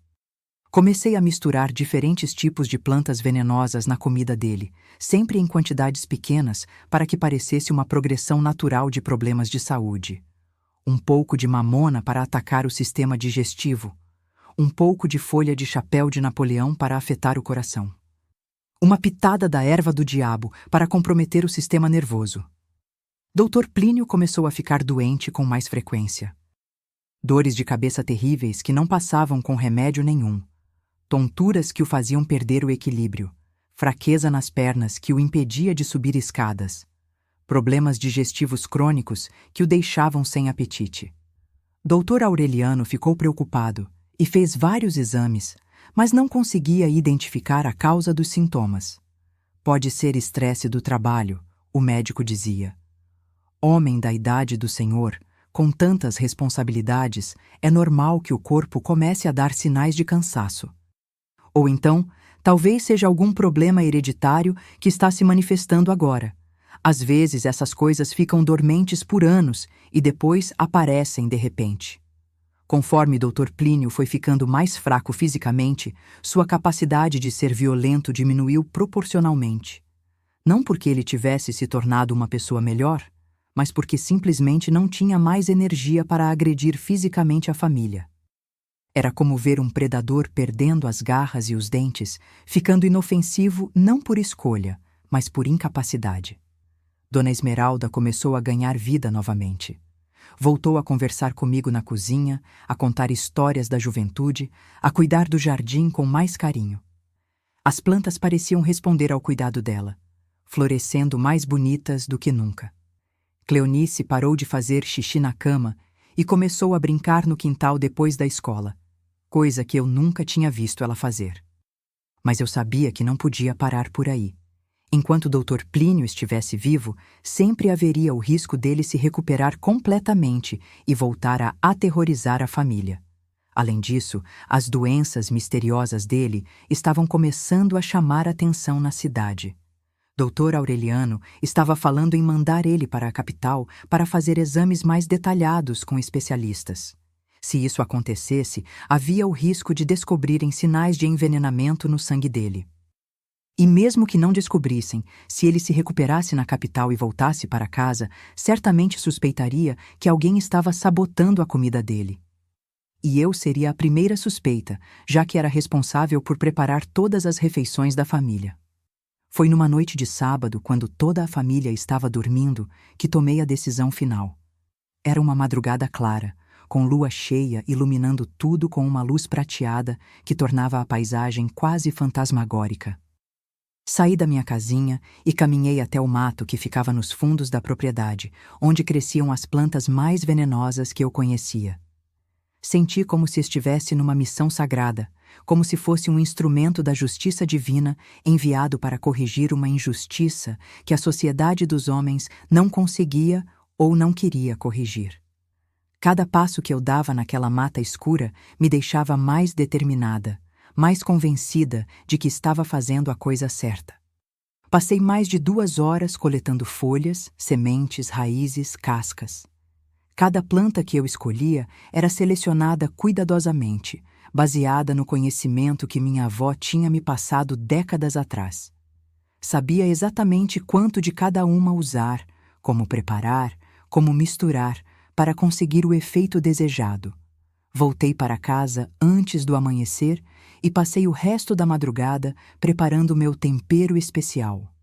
Comecei a misturar diferentes tipos de plantas venenosas na comida dele, sempre em quantidades pequenas, para que parecesse uma progressão natural de problemas de saúde. Um pouco de mamona para atacar o sistema digestivo, um pouco de folha de chapéu de Napoleão para afetar o coração. Uma pitada da erva do diabo para comprometer o sistema nervoso. Dr. Plínio começou a ficar doente com mais frequência. Dores de cabeça terríveis que não passavam com remédio nenhum. Tonturas que o faziam perder o equilíbrio. Fraqueza nas pernas que o impedia de subir escadas. Problemas digestivos crônicos que o deixavam sem apetite. Dr. Aureliano ficou preocupado e fez vários exames, mas não conseguia identificar a causa dos sintomas. Pode ser estresse do trabalho, o médico dizia. Homem da idade do Senhor, com tantas responsabilidades, é normal que o corpo comece a dar sinais de cansaço. Ou então, talvez seja algum problema hereditário que está se manifestando agora. Às vezes essas coisas ficam dormentes por anos e depois aparecem de repente. Conforme Dr. Plínio foi ficando mais fraco fisicamente, sua capacidade de ser violento diminuiu proporcionalmente. Não porque ele tivesse se tornado uma pessoa melhor, mas porque simplesmente não tinha mais energia para agredir fisicamente a família. Era como ver um predador perdendo as garras e os dentes, ficando inofensivo não por escolha, mas por incapacidade. Dona Esmeralda começou a ganhar vida novamente. Voltou a conversar comigo na cozinha, a contar histórias da juventude, a cuidar do jardim com mais carinho. As plantas pareciam responder ao cuidado dela, florescendo mais bonitas do que nunca. Cleonice parou de fazer xixi na cama e começou a brincar no quintal depois da escola, coisa que eu nunca tinha visto ela fazer. Mas eu sabia que não podia parar por aí. Enquanto o Dr. Plínio estivesse vivo, sempre haveria o risco dele se recuperar completamente e voltar a aterrorizar a família. Além disso, as doenças misteriosas dele estavam começando a chamar atenção na cidade. Dr. Aureliano estava falando em mandar ele para a capital para fazer exames mais detalhados com especialistas. Se isso acontecesse, havia o risco de descobrirem sinais de envenenamento no sangue dele. E mesmo que não descobrissem, se ele se recuperasse na capital e voltasse para casa, certamente suspeitaria que alguém estava sabotando a comida dele. E eu seria a primeira suspeita, já que era responsável por preparar todas as refeições da família. Foi numa noite de sábado, quando toda a família estava dormindo, que tomei a decisão final. Era uma madrugada clara, com lua cheia iluminando tudo com uma luz prateada que tornava a paisagem quase fantasmagórica. Saí da minha casinha e caminhei até o mato que ficava nos fundos da propriedade, onde cresciam as plantas mais venenosas que eu conhecia. Senti como se estivesse numa missão sagrada, como se fosse um instrumento da justiça divina enviado para corrigir uma injustiça que a sociedade dos homens não conseguia ou não queria corrigir. Cada passo que eu dava naquela mata escura me deixava mais determinada, mais convencida de que estava fazendo a coisa certa. Passei mais de 2 horas coletando folhas, sementes, raízes, cascas. Cada planta que eu escolhia era selecionada cuidadosamente, baseada no conhecimento que minha avó tinha me passado décadas atrás. Sabia exatamente quanto de cada uma usar, como preparar, como misturar, para conseguir o efeito desejado. Voltei para casa antes do amanhecer e passei o resto da madrugada preparando meu tempero especial.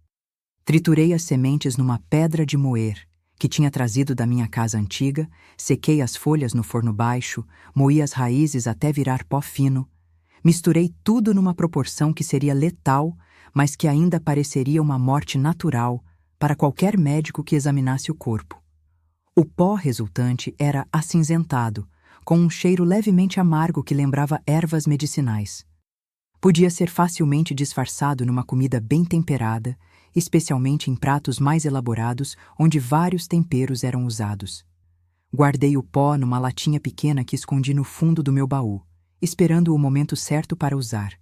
Triturei as sementes numa pedra de moer, que tinha trazido da minha casa antiga, sequei as folhas no forno baixo, moí as raízes até virar pó fino, misturei tudo numa proporção que seria letal, mas que ainda pareceria uma morte natural para qualquer médico que examinasse o corpo. O pó resultante era acinzentado, com um cheiro levemente amargo que lembrava ervas medicinais. Podia ser facilmente disfarçado numa comida bem temperada, especialmente em pratos mais elaborados onde vários temperos eram usados. Guardei o pó numa latinha pequena que escondi no fundo do meu baú, esperando o momento certo para usar.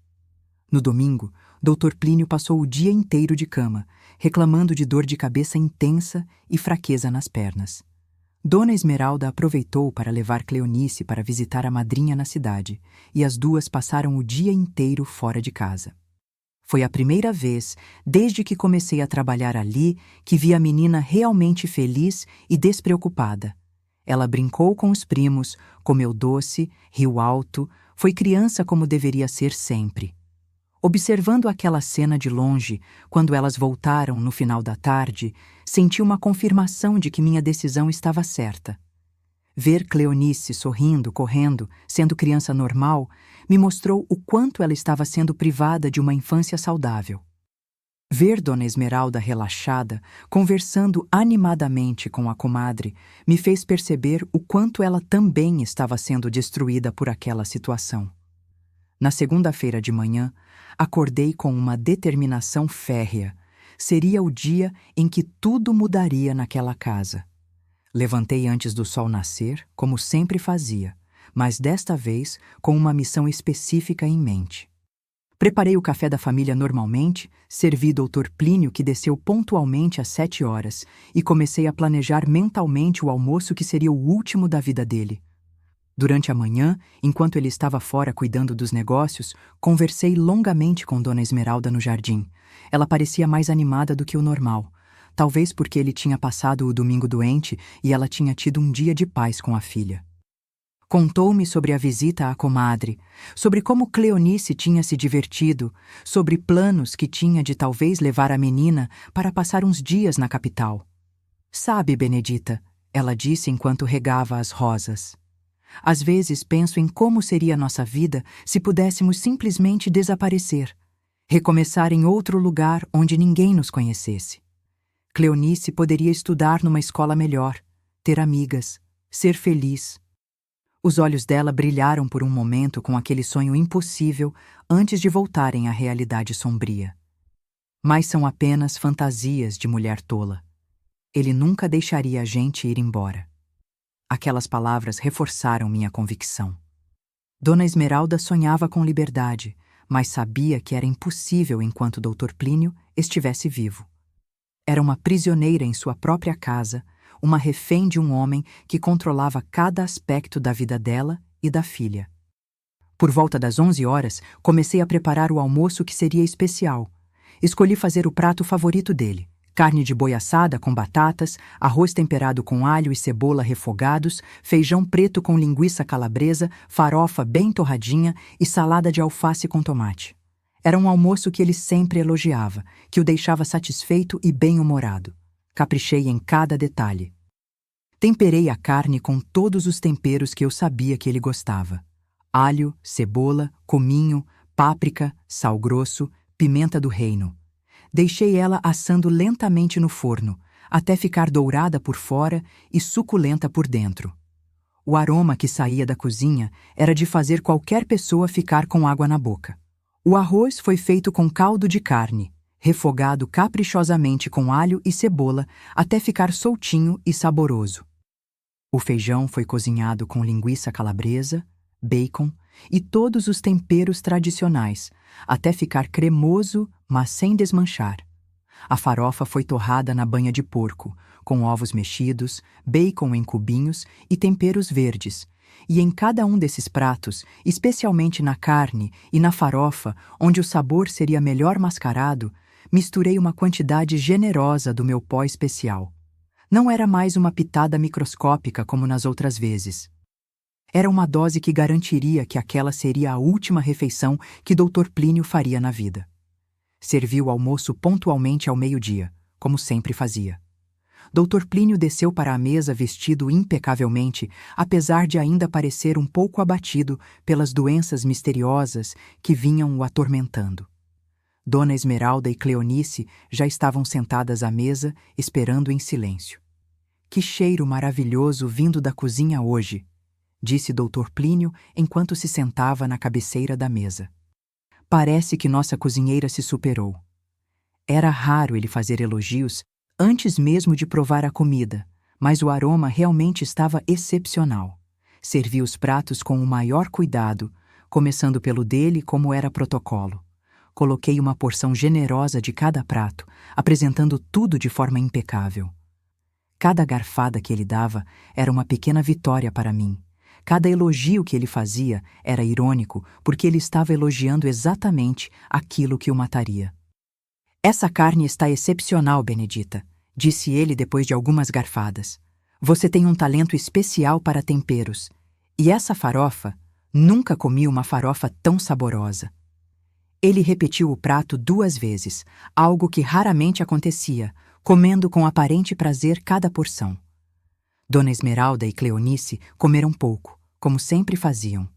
No domingo, Dr. Plínio passou o dia inteiro de cama, reclamando de dor de cabeça intensa e fraqueza nas pernas. Dona Esmeralda aproveitou para levar Cleonice para visitar a madrinha na cidade, e as duas passaram o dia inteiro fora de casa. Foi a primeira vez, desde que comecei a trabalhar ali, que vi a menina realmente feliz e despreocupada. Ela brincou com os primos, comeu doce, riu alto, foi criança como deveria ser sempre. Observando aquela cena de longe, quando elas voltaram no final da tarde, senti uma confirmação de que minha decisão estava certa. Ver Cleonice sorrindo, correndo, sendo criança normal, me mostrou o quanto ela estava sendo privada de uma infância saudável. Ver Dona Esmeralda relaxada, conversando animadamente com a comadre, me fez perceber o quanto ela também estava sendo destruída por aquela situação. Na segunda-feira de manhã, acordei com uma determinação férrea. Seria o dia em que tudo mudaria naquela casa. Levantei antes do sol nascer, como sempre fazia, mas desta vez com uma missão específica em mente. Preparei o café da família normalmente, servi Dr. Plínio, que desceu pontualmente às 7 horas, e comecei a planejar mentalmente o almoço que seria o último da vida dele. Durante a manhã, enquanto ele estava fora cuidando dos negócios, conversei longamente com Dona Esmeralda no jardim. Ela parecia mais animada do que o normal, talvez porque ele tinha passado o domingo doente e ela tinha tido um dia de paz com a filha. Contou-me sobre a visita à comadre, sobre como Cleonice tinha se divertido, sobre planos que tinha de talvez levar a menina para passar uns dias na capital. "Sabe, Benedita", ela disse enquanto regava as rosas, "às vezes penso em como seria nossa vida se pudéssemos simplesmente desaparecer, recomeçar em outro lugar onde ninguém nos conhecesse. Cleonice poderia estudar numa escola melhor, ter amigas, ser feliz." Os olhos dela brilharam por um momento com aquele sonho impossível antes de voltarem à realidade sombria. Mas são apenas fantasias de mulher tola. Ele nunca deixaria a gente ir embora. Aquelas palavras reforçaram minha convicção. Dona Esmeralda sonhava com liberdade, mas sabia que era impossível enquanto Dr. Plínio estivesse vivo. Era uma prisioneira em sua própria casa, uma refém de um homem que controlava cada aspecto da vida dela e da filha. Por volta das 11 horas, comecei a preparar o almoço que seria especial. Escolhi fazer o prato favorito dele: carne de boi assada com batatas, arroz temperado com alho e cebola refogados, feijão preto com linguiça calabresa, farofa bem torradinha e salada de alface com tomate. Era um almoço que ele sempre elogiava, que o deixava satisfeito e bem-humorado. Caprichei em cada detalhe. Temperei a carne com todos os temperos que eu sabia que ele gostava: alho, cebola, cominho, páprica, sal grosso, pimenta do reino. Deixei ela assando lentamente no forno, até ficar dourada por fora e suculenta por dentro. O aroma que saía da cozinha era de fazer qualquer pessoa ficar com água na boca. O arroz foi feito com caldo de carne, refogado caprichosamente com alho e cebola até ficar soltinho e saboroso. O feijão foi cozinhado com linguiça calabresa, bacon e todos os temperos tradicionais, até ficar cremoso, mas sem desmanchar. A farofa foi torrada na banha de porco, com ovos mexidos, bacon em cubinhos e temperos verdes. E em cada um desses pratos, especialmente na carne e na farofa, onde o sabor seria melhor mascarado, misturei uma quantidade generosa do meu pó especial. Não era mais uma pitada microscópica como nas outras vezes. Era uma dose que garantiria que aquela seria a última refeição que Dr. Plínio faria na vida. Servi o almoço pontualmente ao meio-dia, como sempre fazia. Dr. Plínio desceu para a mesa vestido impecavelmente, apesar de ainda parecer um pouco abatido pelas doenças misteriosas que vinham o atormentando. Dona Esmeralda e Cleonice já estavam sentadas à mesa, esperando em silêncio. "Que cheiro maravilhoso vindo da cozinha hoje", disse Dr. Plínio enquanto se sentava na cabeceira da mesa. "Parece que nossa cozinheira se superou." Era raro ele fazer elogios antes mesmo de provar a comida, mas o aroma realmente estava excepcional. Servi os pratos com o maior cuidado, começando pelo dele como era protocolo. Coloquei uma porção generosa de cada prato, apresentando tudo de forma impecável. Cada garfada que ele dava era uma pequena vitória para mim. Cada elogio que ele fazia era irônico, porque ele estava elogiando exatamente aquilo que o mataria. "Essa carne está excepcional, Benedita", disse ele depois de algumas garfadas. "Você tem um talento especial para temperos. E essa farofa, nunca comi uma farofa tão saborosa." Ele repetiu o prato 2 vezes, algo que raramente acontecia, comendo com aparente prazer cada porção. Dona Esmeralda e Cleonice comeram pouco, como sempre faziam.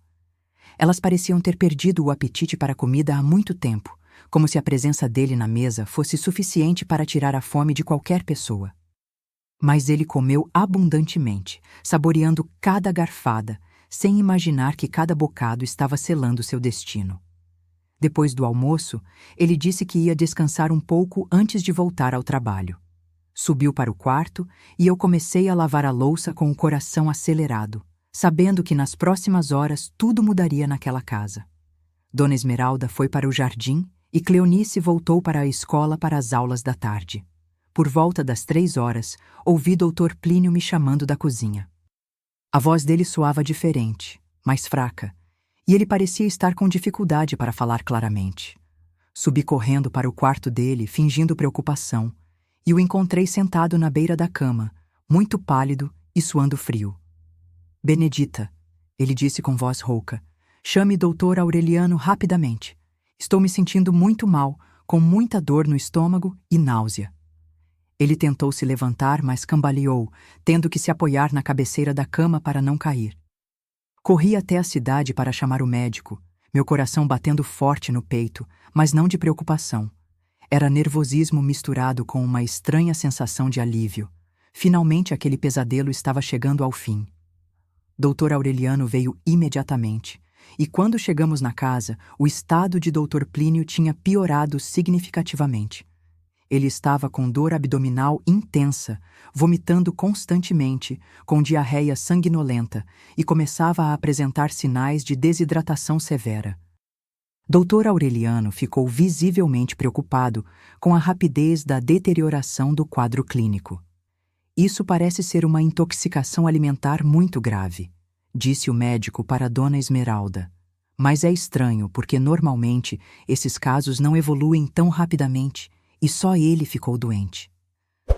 Elas pareciam ter perdido o apetite para a comida há muito tempo, como se a presença dele na mesa fosse suficiente para tirar a fome de qualquer pessoa. Mas ele comeu abundantemente, saboreando cada garfada, sem imaginar que cada bocado estava selando seu destino. Depois do almoço, ele disse que ia descansar um pouco antes de voltar ao trabalho. Subiu para o quarto e eu comecei a lavar a louça com o coração acelerado, sabendo que nas próximas horas tudo mudaria naquela casa. Dona Esmeralda foi para o jardim e Cleonice voltou para a escola para as aulas da tarde. Por volta das 3 horas, ouvi Dr. Plínio me chamando da cozinha. A voz dele soava diferente, mais fraca, e ele parecia estar com dificuldade para falar claramente. Subi correndo para o quarto dele, fingindo preocupação, e o encontrei sentado na beira da cama, muito pálido e suando frio. "Benedita", ele disse com voz rouca, "chame Dr. Aureliano rapidamente. Estou me sentindo muito mal, com muita dor no estômago e náusea." Ele tentou se levantar, mas cambaleou, tendo que se apoiar na cabeceira da cama para não cair. Corri até a cidade para chamar o médico, meu coração batendo forte no peito, mas não de preocupação. Era nervosismo misturado com uma estranha sensação de alívio. Finalmente aquele pesadelo estava chegando ao fim. Dr. Aureliano veio imediatamente, e quando chegamos na casa, o estado de Dr. Plínio tinha piorado significativamente. Ele estava com dor abdominal intensa, vomitando constantemente, com diarreia sanguinolenta e começava a apresentar sinais de desidratação severa. Dr. Aureliano ficou visivelmente preocupado com a rapidez da deterioração do quadro clínico. Isso parece ser uma intoxicação alimentar muito grave, disse o médico para Dona Esmeralda. Mas é estranho porque normalmente esses casos não evoluem tão rapidamente e só ele ficou doente.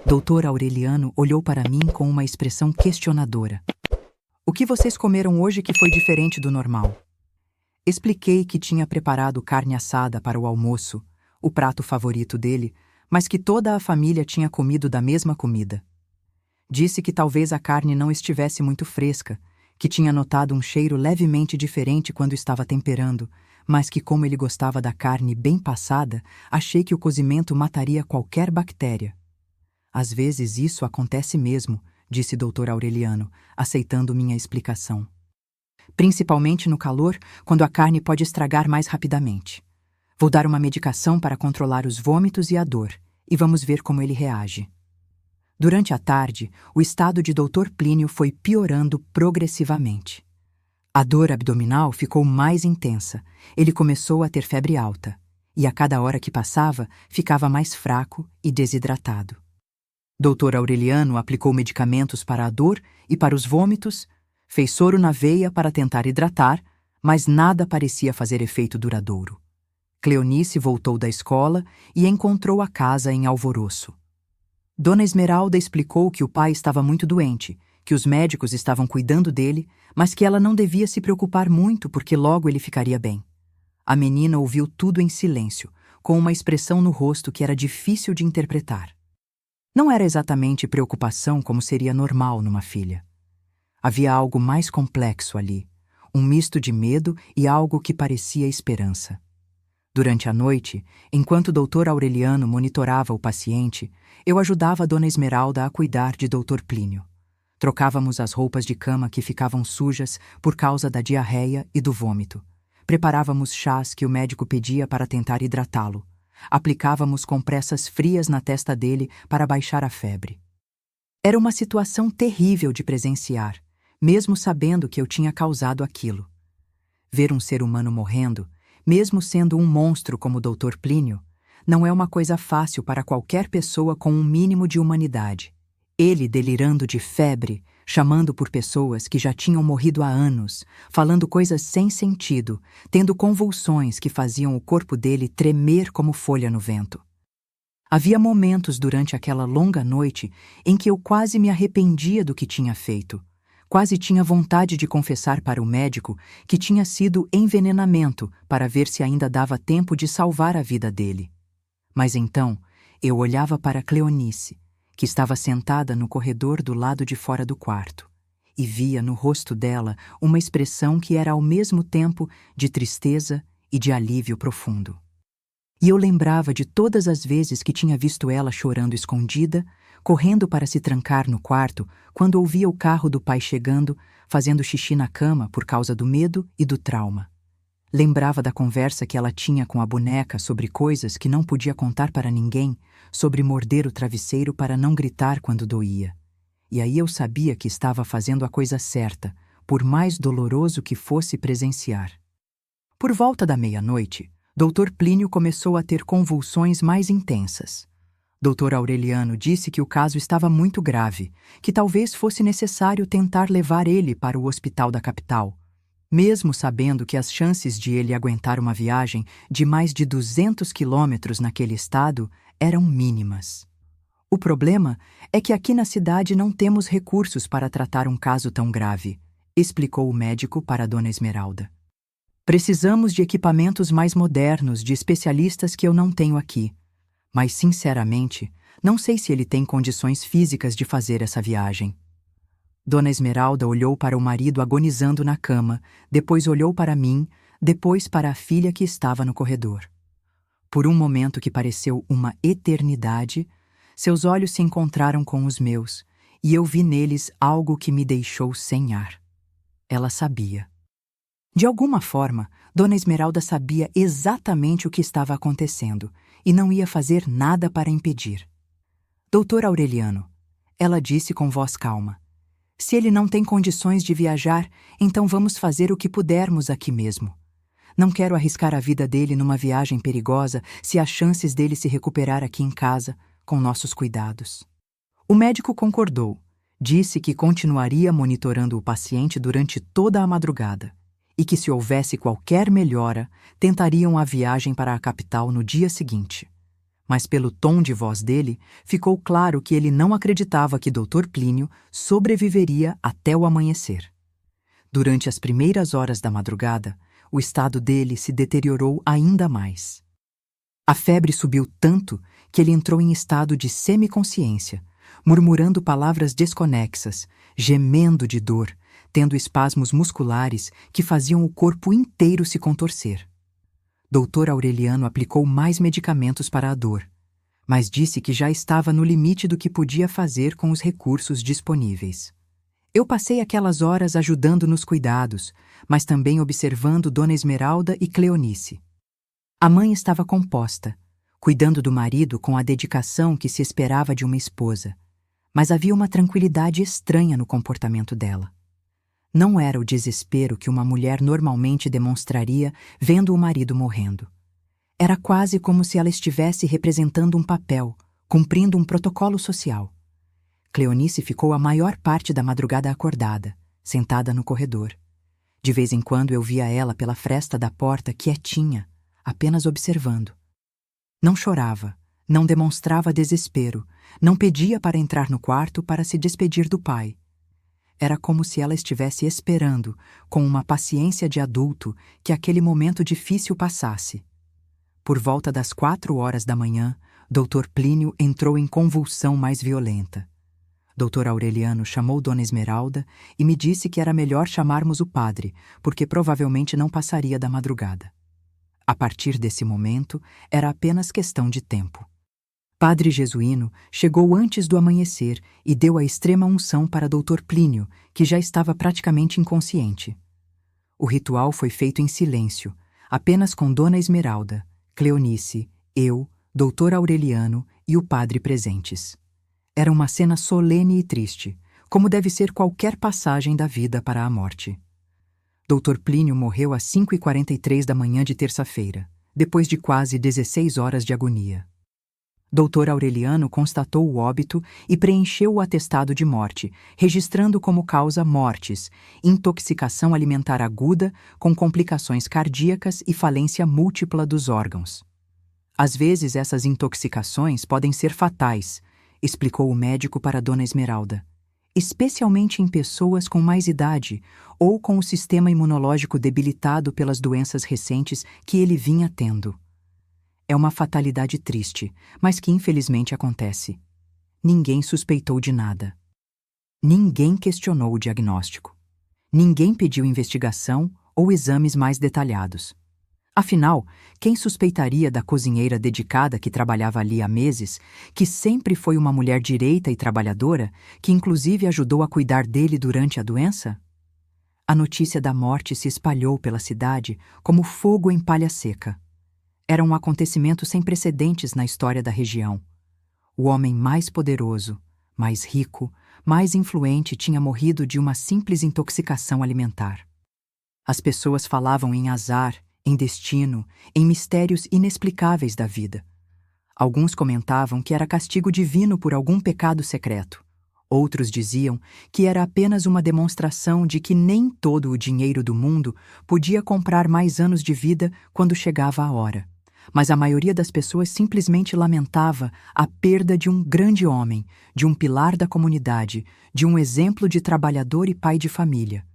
Dr. Aureliano olhou para mim com uma expressão questionadora. O que vocês comeram hoje que foi diferente do normal? Expliquei que tinha preparado carne assada para o almoço, o prato favorito dele, mas que toda a família tinha comido da mesma comida. Disse que talvez a carne não estivesse muito fresca, que tinha notado um cheiro levemente diferente quando estava temperando, mas que como ele gostava da carne bem passada, achei que o cozimento mataria qualquer bactéria. Às vezes isso acontece mesmo, disse Dr. Aureliano, aceitando minha explicação. Principalmente no calor, quando a carne pode estragar mais rapidamente. Vou dar uma medicação para controlar os vômitos e a dor, e vamos ver como ele reage. Durante a tarde, o estado de Dr. Plínio foi piorando progressivamente. A dor abdominal ficou mais intensa, ele começou a ter febre alta, e a cada hora que passava, ficava mais fraco e desidratado. Dr. Aureliano aplicou medicamentos para a dor e para os vômitos, fez soro na veia para tentar hidratar, mas nada parecia fazer efeito duradouro. Cleonice voltou da escola e encontrou a casa em alvoroço. Dona Esmeralda explicou que o pai estava muito doente, que os médicos estavam cuidando dele, mas que ela não devia se preocupar muito porque logo ele ficaria bem. A menina ouviu tudo em silêncio, com uma expressão no rosto que era difícil de interpretar. Não era exatamente preocupação como seria normal numa filha. Havia algo mais complexo ali, um misto de medo e algo que parecia esperança. Durante a noite, enquanto Dr. Aureliano monitorava o paciente, eu ajudava a Dona Esmeralda a cuidar de Dr. Plínio. Trocávamos as roupas de cama que ficavam sujas por causa da diarreia e do vômito. Preparávamos chás que o médico pedia para tentar hidratá-lo. Aplicávamos compressas frias na testa dele para baixar a febre. Era uma situação terrível de presenciar, mesmo sabendo que eu tinha causado aquilo. Ver um ser humano morrendo, mesmo sendo um monstro como o Dr. Plínio, não é uma coisa fácil para qualquer pessoa com um mínimo de humanidade. Ele delirando de febre, chamando por pessoas que já tinham morrido há anos, falando coisas sem sentido, tendo convulsões que faziam o corpo dele tremer como folha no vento. Havia momentos durante aquela longa noite em que eu quase me arrependia do que tinha feito. Quase tinha vontade de confessar para o médico que tinha sido envenenamento para ver se ainda dava tempo de salvar a vida dele. Mas então, eu olhava para Cleonice, que estava sentada no corredor do lado de fora do quarto, e via no rosto dela uma expressão que era ao mesmo tempo de tristeza e de alívio profundo. E eu lembrava de todas as vezes que tinha visto ela chorando escondida, correndo para se trancar no quarto quando ouvia o carro do pai chegando, fazendo xixi na cama por causa do medo e do trauma. Lembrava da conversa que ela tinha com a boneca sobre coisas que não podia contar para ninguém, sobre morder o travesseiro para não gritar quando doía. E aí eu sabia que estava fazendo a coisa certa, por mais doloroso que fosse presenciar. Por volta da meia-noite, Dr. Plínio começou a ter convulsões mais intensas. Dr. Aureliano disse que o caso estava muito grave, que talvez fosse necessário tentar levar ele para o hospital da capital, mesmo sabendo que as chances de ele aguentar uma viagem de mais de 200 quilômetros naquele estado eram mínimas. O problema é que aqui na cidade não temos recursos para tratar um caso tão grave, explicou o médico para Dona Esmeralda. Precisamos de equipamentos mais modernos, de especialistas que eu não tenho aqui. Mas, sinceramente, não sei se ele tem condições físicas de fazer essa viagem. Dona Esmeralda olhou para o marido agonizando na cama, depois olhou para mim, depois para a filha que estava no corredor. Por um momento que pareceu uma eternidade, seus olhos se encontraram com os meus, e eu vi neles algo que me deixou sem ar. Ela sabia. De alguma forma, Dona Esmeralda sabia exatamente o que estava acontecendo, e não ia fazer nada para impedir. Doutor Aureliano, ela disse com voz calma, se ele não tem condições de viajar, então vamos fazer o que pudermos aqui mesmo. Não quero arriscar a vida dele numa viagem perigosa se há chances dele se recuperar aqui em casa, com nossos cuidados. O médico concordou. Disse que continuaria monitorando o paciente durante toda a madrugada e que, se houvesse qualquer melhora, tentariam a viagem para a capital no dia seguinte. Mas pelo tom de voz dele, ficou claro que ele não acreditava que Dr. Plínio sobreviveria até o amanhecer. Durante as primeiras horas da madrugada, o estado dele se deteriorou ainda mais. A febre subiu tanto que ele entrou em estado de semiconsciência, murmurando palavras desconexas, gemendo de dor, tendo espasmos musculares que faziam o corpo inteiro se contorcer. Dr. Aureliano aplicou mais medicamentos para a dor, mas disse que já estava no limite do que podia fazer com os recursos disponíveis. Eu passei aquelas horas ajudando nos cuidados, mas também observando Dona Esmeralda e Cleonice. A mãe estava composta, cuidando do marido com a dedicação que se esperava de uma esposa, mas havia uma tranquilidade estranha no comportamento dela. Não era o desespero que uma mulher normalmente demonstraria vendo o marido morrendo. Era quase como se ela estivesse representando um papel, cumprindo um protocolo social. Cleonice ficou a maior parte da madrugada acordada, sentada no corredor. De vez em quando eu via ela pela fresta da porta quietinha, apenas observando. Não chorava, não demonstrava desespero, não pedia para entrar no quarto para se despedir do pai. Era como se ela estivesse esperando, com uma paciência de adulto, que aquele momento difícil passasse. Por volta das 4 horas da manhã, Dr. Plínio entrou em convulsão mais violenta. Dr. Aureliano chamou Dona Esmeralda e me disse que era melhor chamarmos o padre, porque provavelmente não passaria da madrugada. A partir desse momento, era apenas questão de tempo. Padre Jesuíno chegou antes do amanhecer e deu a extrema unção para Dr. Plínio, que já estava praticamente inconsciente. O ritual foi feito em silêncio, apenas com Dona Esmeralda, Cleonice, eu, Dr. Aureliano e o padre presentes. Era uma cena solene e triste, como deve ser qualquer passagem da vida para a morte. Dr. Plínio morreu às 5h43 da manhã de terça-feira, depois de quase 16 horas de agonia. Dr. Aureliano constatou o óbito e preencheu o atestado de morte, registrando como causa mortes, intoxicação alimentar aguda com complicações cardíacas e falência múltipla dos órgãos. Às vezes essas intoxicações podem ser fatais, explicou o médico para Dona Esmeralda, especialmente em pessoas com mais idade ou com o sistema imunológico debilitado pelas doenças recentes que ele vinha tendo. É uma fatalidade triste, mas que infelizmente acontece. Ninguém suspeitou de nada. Ninguém questionou o diagnóstico. Ninguém pediu investigação ou exames mais detalhados. Afinal, quem suspeitaria da cozinheira dedicada que trabalhava ali há meses, que sempre foi uma mulher direita e trabalhadora, que inclusive ajudou a cuidar dele durante a doença? A notícia da morte se espalhou pela cidade como fogo em palha seca. Era um acontecimento sem precedentes na história da região. O homem mais poderoso, mais rico, mais influente tinha morrido de uma simples intoxicação alimentar. As pessoas falavam em azar, em destino, em mistérios inexplicáveis da vida. Alguns comentavam que era castigo divino por algum pecado secreto. Outros diziam que era apenas uma demonstração de que nem todo o dinheiro do mundo podia comprar mais anos de vida quando chegava a hora. Mas a maioria das pessoas simplesmente lamentava a perda de um grande homem, de um pilar da comunidade, de um exemplo de trabalhador e pai de família.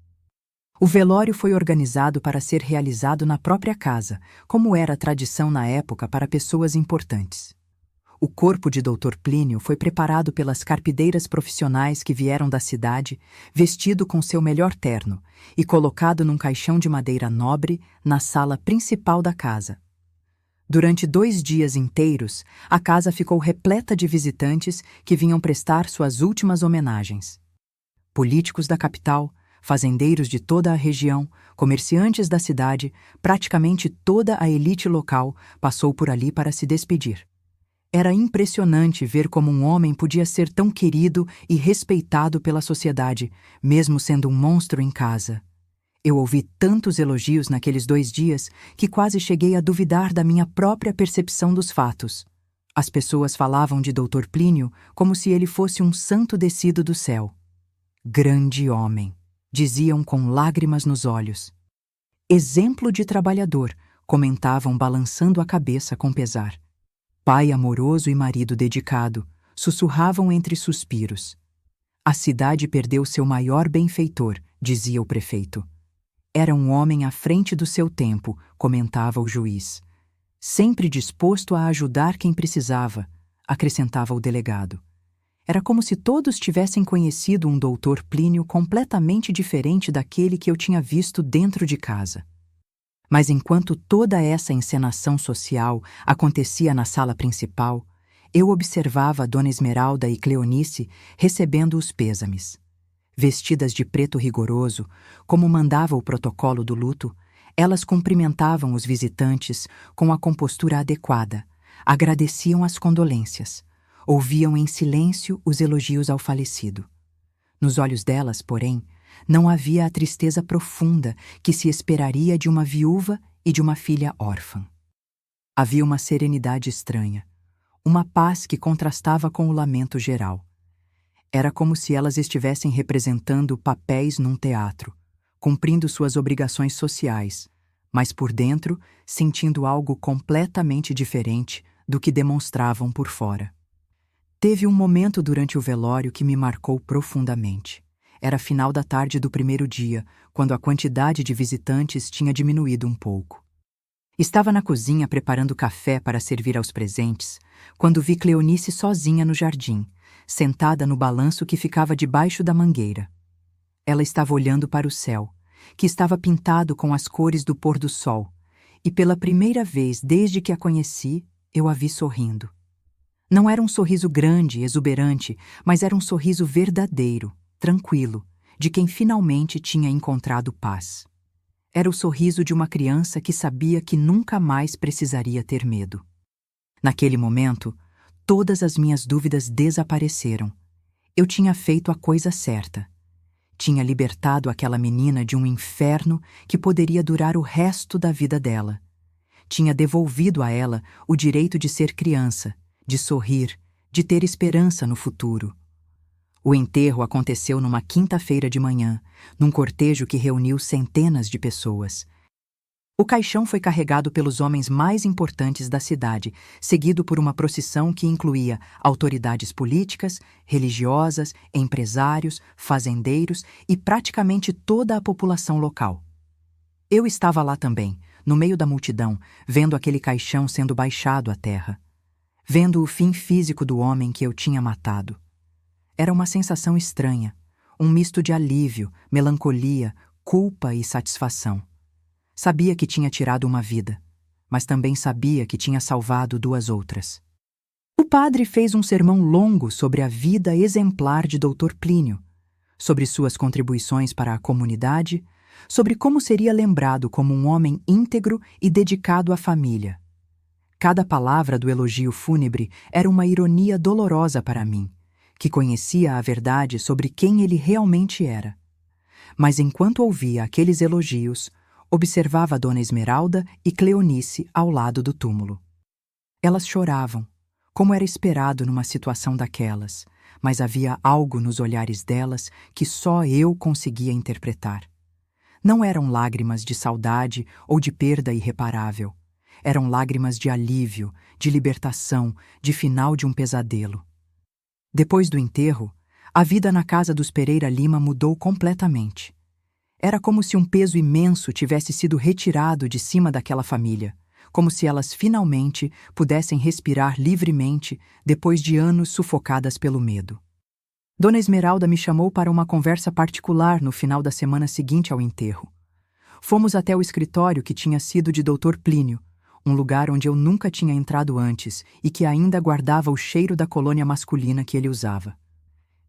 O velório foi organizado para ser realizado na própria casa, como era a tradição na época para pessoas importantes. O corpo de Dr. Plínio foi preparado pelas carpideiras profissionais que vieram da cidade, vestido com seu melhor terno, e colocado num caixão de madeira nobre na sala principal da casa. Durante 2 dias inteiros, a casa ficou repleta de visitantes que vinham prestar suas últimas homenagens. Políticos da capital, fazendeiros de toda a região, comerciantes da cidade, praticamente toda a elite local passou por ali para se despedir. Era impressionante ver como um homem podia ser tão querido e respeitado pela sociedade, mesmo sendo um monstro em casa. Eu ouvi tantos elogios naqueles 2 dias que quase cheguei a duvidar da minha própria percepção dos fatos. As pessoas falavam de Dr. Plínio como se ele fosse um santo descido do céu. Grande homem, diziam com lágrimas nos olhos. Exemplo de trabalhador, comentavam balançando a cabeça com pesar. Pai amoroso e marido dedicado, sussurravam entre suspiros. A cidade perdeu seu maior benfeitor, dizia o prefeito. Era um homem à frente do seu tempo, comentava o juiz. Sempre disposto a ajudar quem precisava, acrescentava o delegado. Era como se todos tivessem conhecido um doutor Plínio completamente diferente daquele que eu tinha visto dentro de casa. Mas enquanto toda essa encenação social acontecia na sala principal, eu observava Dona Esmeralda e Cleonice recebendo os pêsames. Vestidas de preto rigoroso, como mandava o protocolo do luto, elas cumprimentavam os visitantes com a compostura adequada, agradeciam as condolências, ouviam em silêncio os elogios ao falecido. Nos olhos delas, porém, não havia a tristeza profunda que se esperaria de uma viúva e de uma filha órfã. Havia uma serenidade estranha, uma paz que contrastava com o lamento geral. Era como se elas estivessem representando papéis num teatro, cumprindo suas obrigações sociais, mas por dentro sentindo algo completamente diferente do que demonstravam por fora. Teve um momento durante o velório que me marcou profundamente. Era final da tarde do primeiro dia, quando a quantidade de visitantes tinha diminuído um pouco. Estava na cozinha preparando café para servir aos presentes, quando vi Cleonice sozinha no jardim, sentada no balanço que ficava debaixo da mangueira. Ela estava olhando para o céu, que estava pintado com as cores do pôr do sol, e pela primeira vez desde que a conheci, eu a vi sorrindo. Não era um sorriso grande, exuberante, mas era um sorriso verdadeiro, tranquilo, de quem finalmente tinha encontrado paz. Era o sorriso de uma criança que sabia que nunca mais precisaria ter medo. Naquele momento, todas as minhas dúvidas desapareceram. Eu tinha feito a coisa certa. Tinha libertado aquela menina de um inferno que poderia durar o resto da vida dela. Tinha devolvido a ela o direito de ser criança, de sorrir, de ter esperança no futuro. O enterro aconteceu numa quinta-feira de manhã, num cortejo que reuniu centenas de pessoas. O caixão foi carregado pelos homens mais importantes da cidade, seguido por uma procissão que incluía autoridades políticas, religiosas, empresários, fazendeiros e praticamente toda a população local. Eu estava lá também, no meio da multidão, vendo aquele caixão sendo baixado à terra, vendo o fim físico do homem que eu tinha matado. Era uma sensação estranha, um misto de alívio, melancolia, culpa e satisfação. Sabia que tinha tirado uma vida, mas também sabia que tinha salvado 2 outras. O padre fez um sermão longo sobre a vida exemplar de Dr. Plínio, sobre suas contribuições para a comunidade, sobre como seria lembrado como um homem íntegro e dedicado à família. Cada palavra do elogio fúnebre era uma ironia dolorosa para mim, que conhecia a verdade sobre quem ele realmente era. Mas enquanto ouvia aqueles elogios, observava Dona Esmeralda e Cleonice ao lado do túmulo. Elas choravam, como era esperado numa situação daquelas, mas havia algo nos olhares delas que só eu conseguia interpretar. Não eram lágrimas de saudade ou de perda irreparável. Eram lágrimas de alívio, de libertação, de final de um pesadelo. Depois do enterro, a vida na casa dos Pereira Lima mudou completamente. Era como se um peso imenso tivesse sido retirado de cima daquela família, como se elas finalmente pudessem respirar livremente depois de anos sufocadas pelo medo. Dona Esmeralda me chamou para uma conversa particular no final da semana seguinte ao enterro. Fomos até o escritório que tinha sido de Dr. Plínio, um lugar onde eu nunca tinha entrado antes e que ainda guardava o cheiro da colônia masculina que ele usava.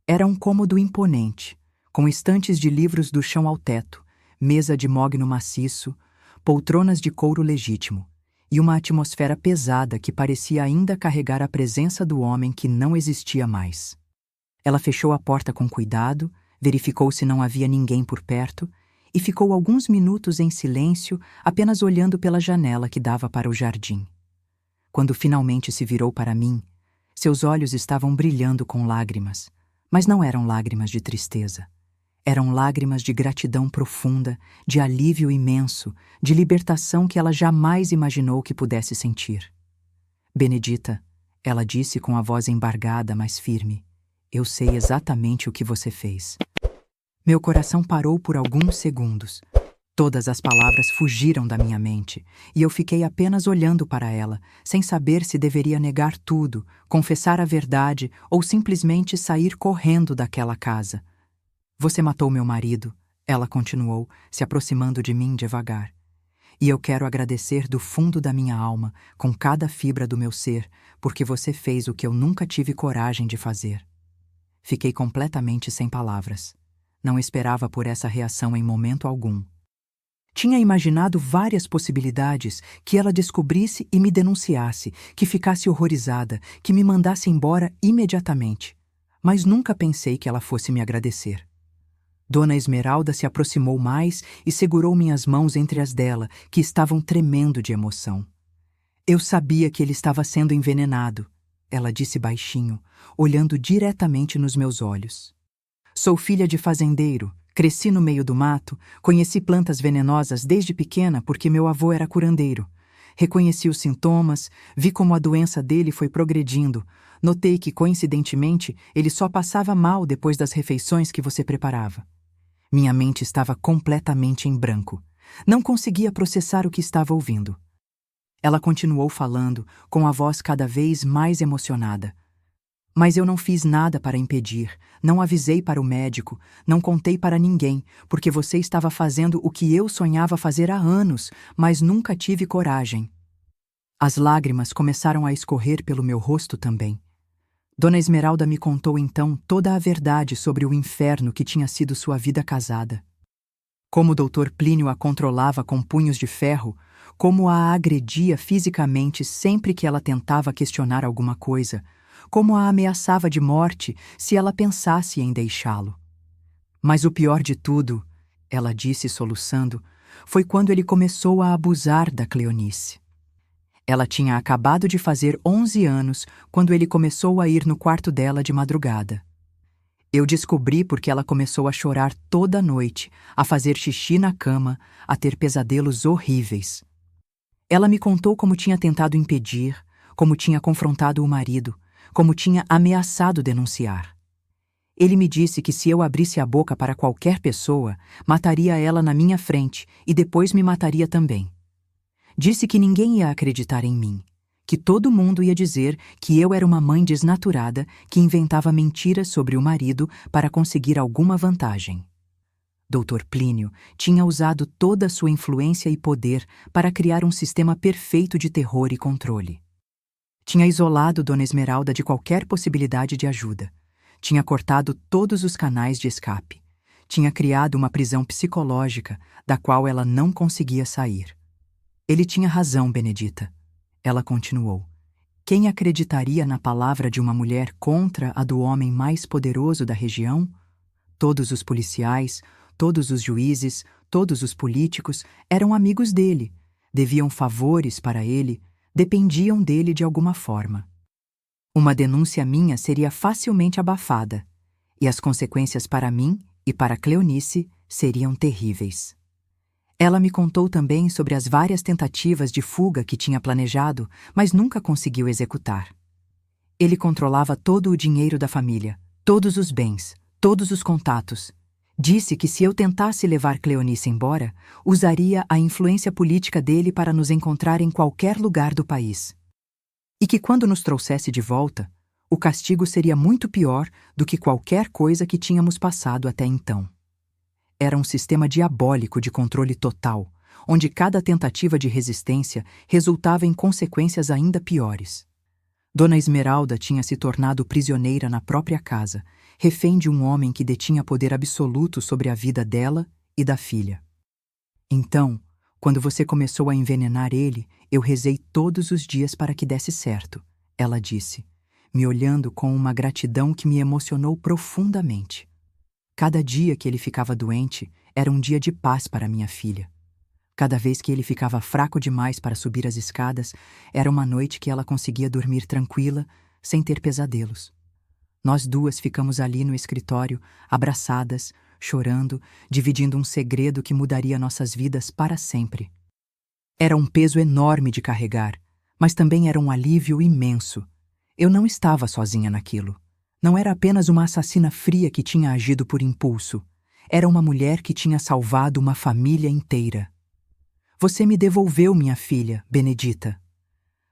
Era um cômodo imponente, com estantes de livros do chão ao teto, mesa de mogno maciço, poltronas de couro legítimo, e uma atmosfera pesada que parecia ainda carregar a presença do homem que não existia mais. Ela fechou a porta com cuidado, verificou se não havia ninguém por perto e ficou alguns minutos em silêncio, apenas olhando pela janela que dava para o jardim. Quando finalmente se virou para mim, seus olhos estavam brilhando com lágrimas, mas não eram lágrimas de tristeza. Eram lágrimas de gratidão profunda, de alívio imenso, de libertação que ela jamais imaginou que pudesse sentir. Benedita, ela disse com a voz embargada, mas firme, eu sei exatamente o que você fez. Meu coração parou por alguns segundos. Todas as palavras fugiram da minha mente, e eu fiquei apenas olhando para ela, sem saber se deveria negar tudo, confessar a verdade ou simplesmente sair correndo daquela casa. Você matou meu marido, ela continuou, se aproximando de mim devagar. E eu quero agradecer do fundo da minha alma, com cada fibra do meu ser, porque você fez o que eu nunca tive coragem de fazer. Fiquei completamente sem palavras. Não esperava por essa reação em momento algum. Tinha imaginado várias possibilidades, que ela descobrisse e me denunciasse, que ficasse horrorizada, que me mandasse embora imediatamente. Mas nunca pensei que ela fosse me agradecer. Dona Esmeralda se aproximou mais e segurou minhas mãos entre as dela, que estavam tremendo de emoção. Eu sabia que ele estava sendo envenenado, ela disse baixinho, olhando diretamente nos meus olhos. Sou filha de fazendeiro, cresci no meio do mato, conheci plantas venenosas desde pequena porque meu avô era curandeiro. Reconheci os sintomas, vi como a doença dele foi progredindo. Notei que, coincidentemente, ele só passava mal depois das refeições que você preparava. Minha mente estava completamente em branco. Não conseguia processar o que estava ouvindo. Ela continuou falando, com a voz cada vez mais emocionada. Mas eu não fiz nada para impedir, não avisei para o médico, não contei para ninguém, porque você estava fazendo o que eu sonhava fazer há anos, mas nunca tive coragem. As lágrimas começaram a escorrer pelo meu rosto também. Dona Esmeralda me contou então toda a verdade sobre o inferno que tinha sido sua vida casada. Como o Dr. Plínio a controlava com punhos de ferro, como a agredia fisicamente sempre que ela tentava questionar alguma coisa, como a ameaçava de morte se ela pensasse em deixá-lo. Mas o pior de tudo, ela disse soluçando, foi quando ele começou a abusar da Cleonice. Ela tinha acabado de fazer 11 anos quando ele começou a ir no quarto dela de madrugada. Eu descobri porque ela começou a chorar toda noite, a fazer xixi na cama, a ter pesadelos horríveis. Ela me contou como tinha tentado impedir, como tinha confrontado o marido, como tinha ameaçado denunciar. Ele me disse que se eu abrisse a boca para qualquer pessoa, mataria ela na minha frente e depois me mataria também. Disse que ninguém ia acreditar em mim, que todo mundo ia dizer que eu era uma mãe desnaturada que inventava mentiras sobre o marido para conseguir alguma vantagem. Dr. Plínio tinha usado toda a sua influência e poder para criar um sistema perfeito de terror e controle. Tinha isolado Dona Esmeralda de qualquer possibilidade de ajuda. Tinha cortado todos os canais de escape. Tinha criado uma prisão psicológica da qual ela não conseguia sair. Ele tinha razão, Benedita. Ela continuou. Quem acreditaria na palavra de uma mulher contra a do homem mais poderoso da região? Todos os policiais, todos os juízes, todos os políticos eram amigos dele, deviam favores para ele, dependiam dele de alguma forma. Uma denúncia minha seria facilmente abafada, e as consequências para mim e para Cleonice seriam terríveis. Ela me contou também sobre as várias tentativas de fuga que tinha planejado, mas nunca conseguiu executar. Ele controlava todo o dinheiro da família, todos os bens, todos os contatos. Disse que se eu tentasse levar Cleonice embora, usaria a influência política dele para nos encontrar em qualquer lugar do país. E que quando nos trouxesse de volta, o castigo seria muito pior do que qualquer coisa que tínhamos passado até então. Era um sistema diabólico de controle total, onde cada tentativa de resistência resultava em consequências ainda piores. Dona Esmeralda tinha se tornado prisioneira na própria casa, refém de um homem que detinha poder absoluto sobre a vida dela e da filha. Então, quando você começou a envenenar ele, eu rezei todos os dias para que desse certo, ela disse, me olhando com uma gratidão que me emocionou profundamente. Cada dia que ele ficava doente era um dia de paz para minha filha. Cada vez que ele ficava fraco demais para subir as escadas, era uma noite que ela conseguia dormir tranquila, sem ter pesadelos. Nós duas ficamos ali no escritório, abraçadas, chorando, dividindo um segredo que mudaria nossas vidas para sempre. Era um peso enorme de carregar, mas também era um alívio imenso. Eu não estava sozinha naquilo. Não era apenas uma assassina fria que tinha agido por impulso. Era uma mulher que tinha salvado uma família inteira. Você me devolveu minha filha, Benedita.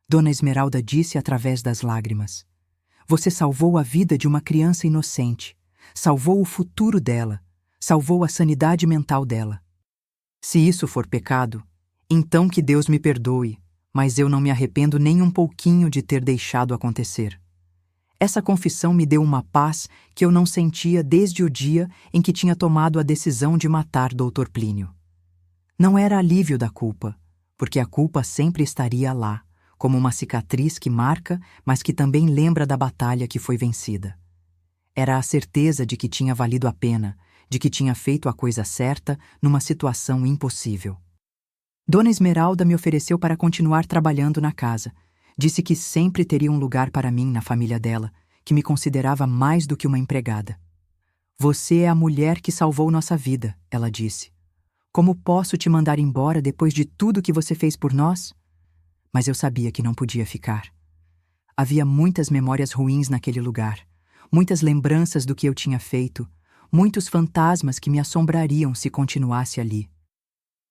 Dona Esmeralda disse através das lágrimas. Você salvou a vida de uma criança inocente, salvou o futuro dela, salvou a sanidade mental dela. Se isso for pecado, então que Deus me perdoe, mas eu não me arrependo nem um pouquinho de ter deixado acontecer. Essa confissão me deu uma paz que eu não sentia desde o dia em que tinha tomado a decisão de matar Dr. Plínio. Não era alívio da culpa, porque a culpa sempre estaria lá, como uma cicatriz que marca, mas que também lembra da batalha que foi vencida. Era a certeza de que tinha valido a pena, de que tinha feito a coisa certa numa situação impossível. Dona Esmeralda me ofereceu para continuar trabalhando na casa. Disse que sempre teria um lugar para mim na família dela, que me considerava mais do que uma empregada. Você é a mulher que salvou nossa vida, ela disse. Como posso te mandar embora depois de tudo que você fez por nós? Mas eu sabia que não podia ficar. Havia muitas memórias ruins naquele lugar, muitas lembranças do que eu tinha feito, muitos fantasmas que me assombrariam se continuasse ali.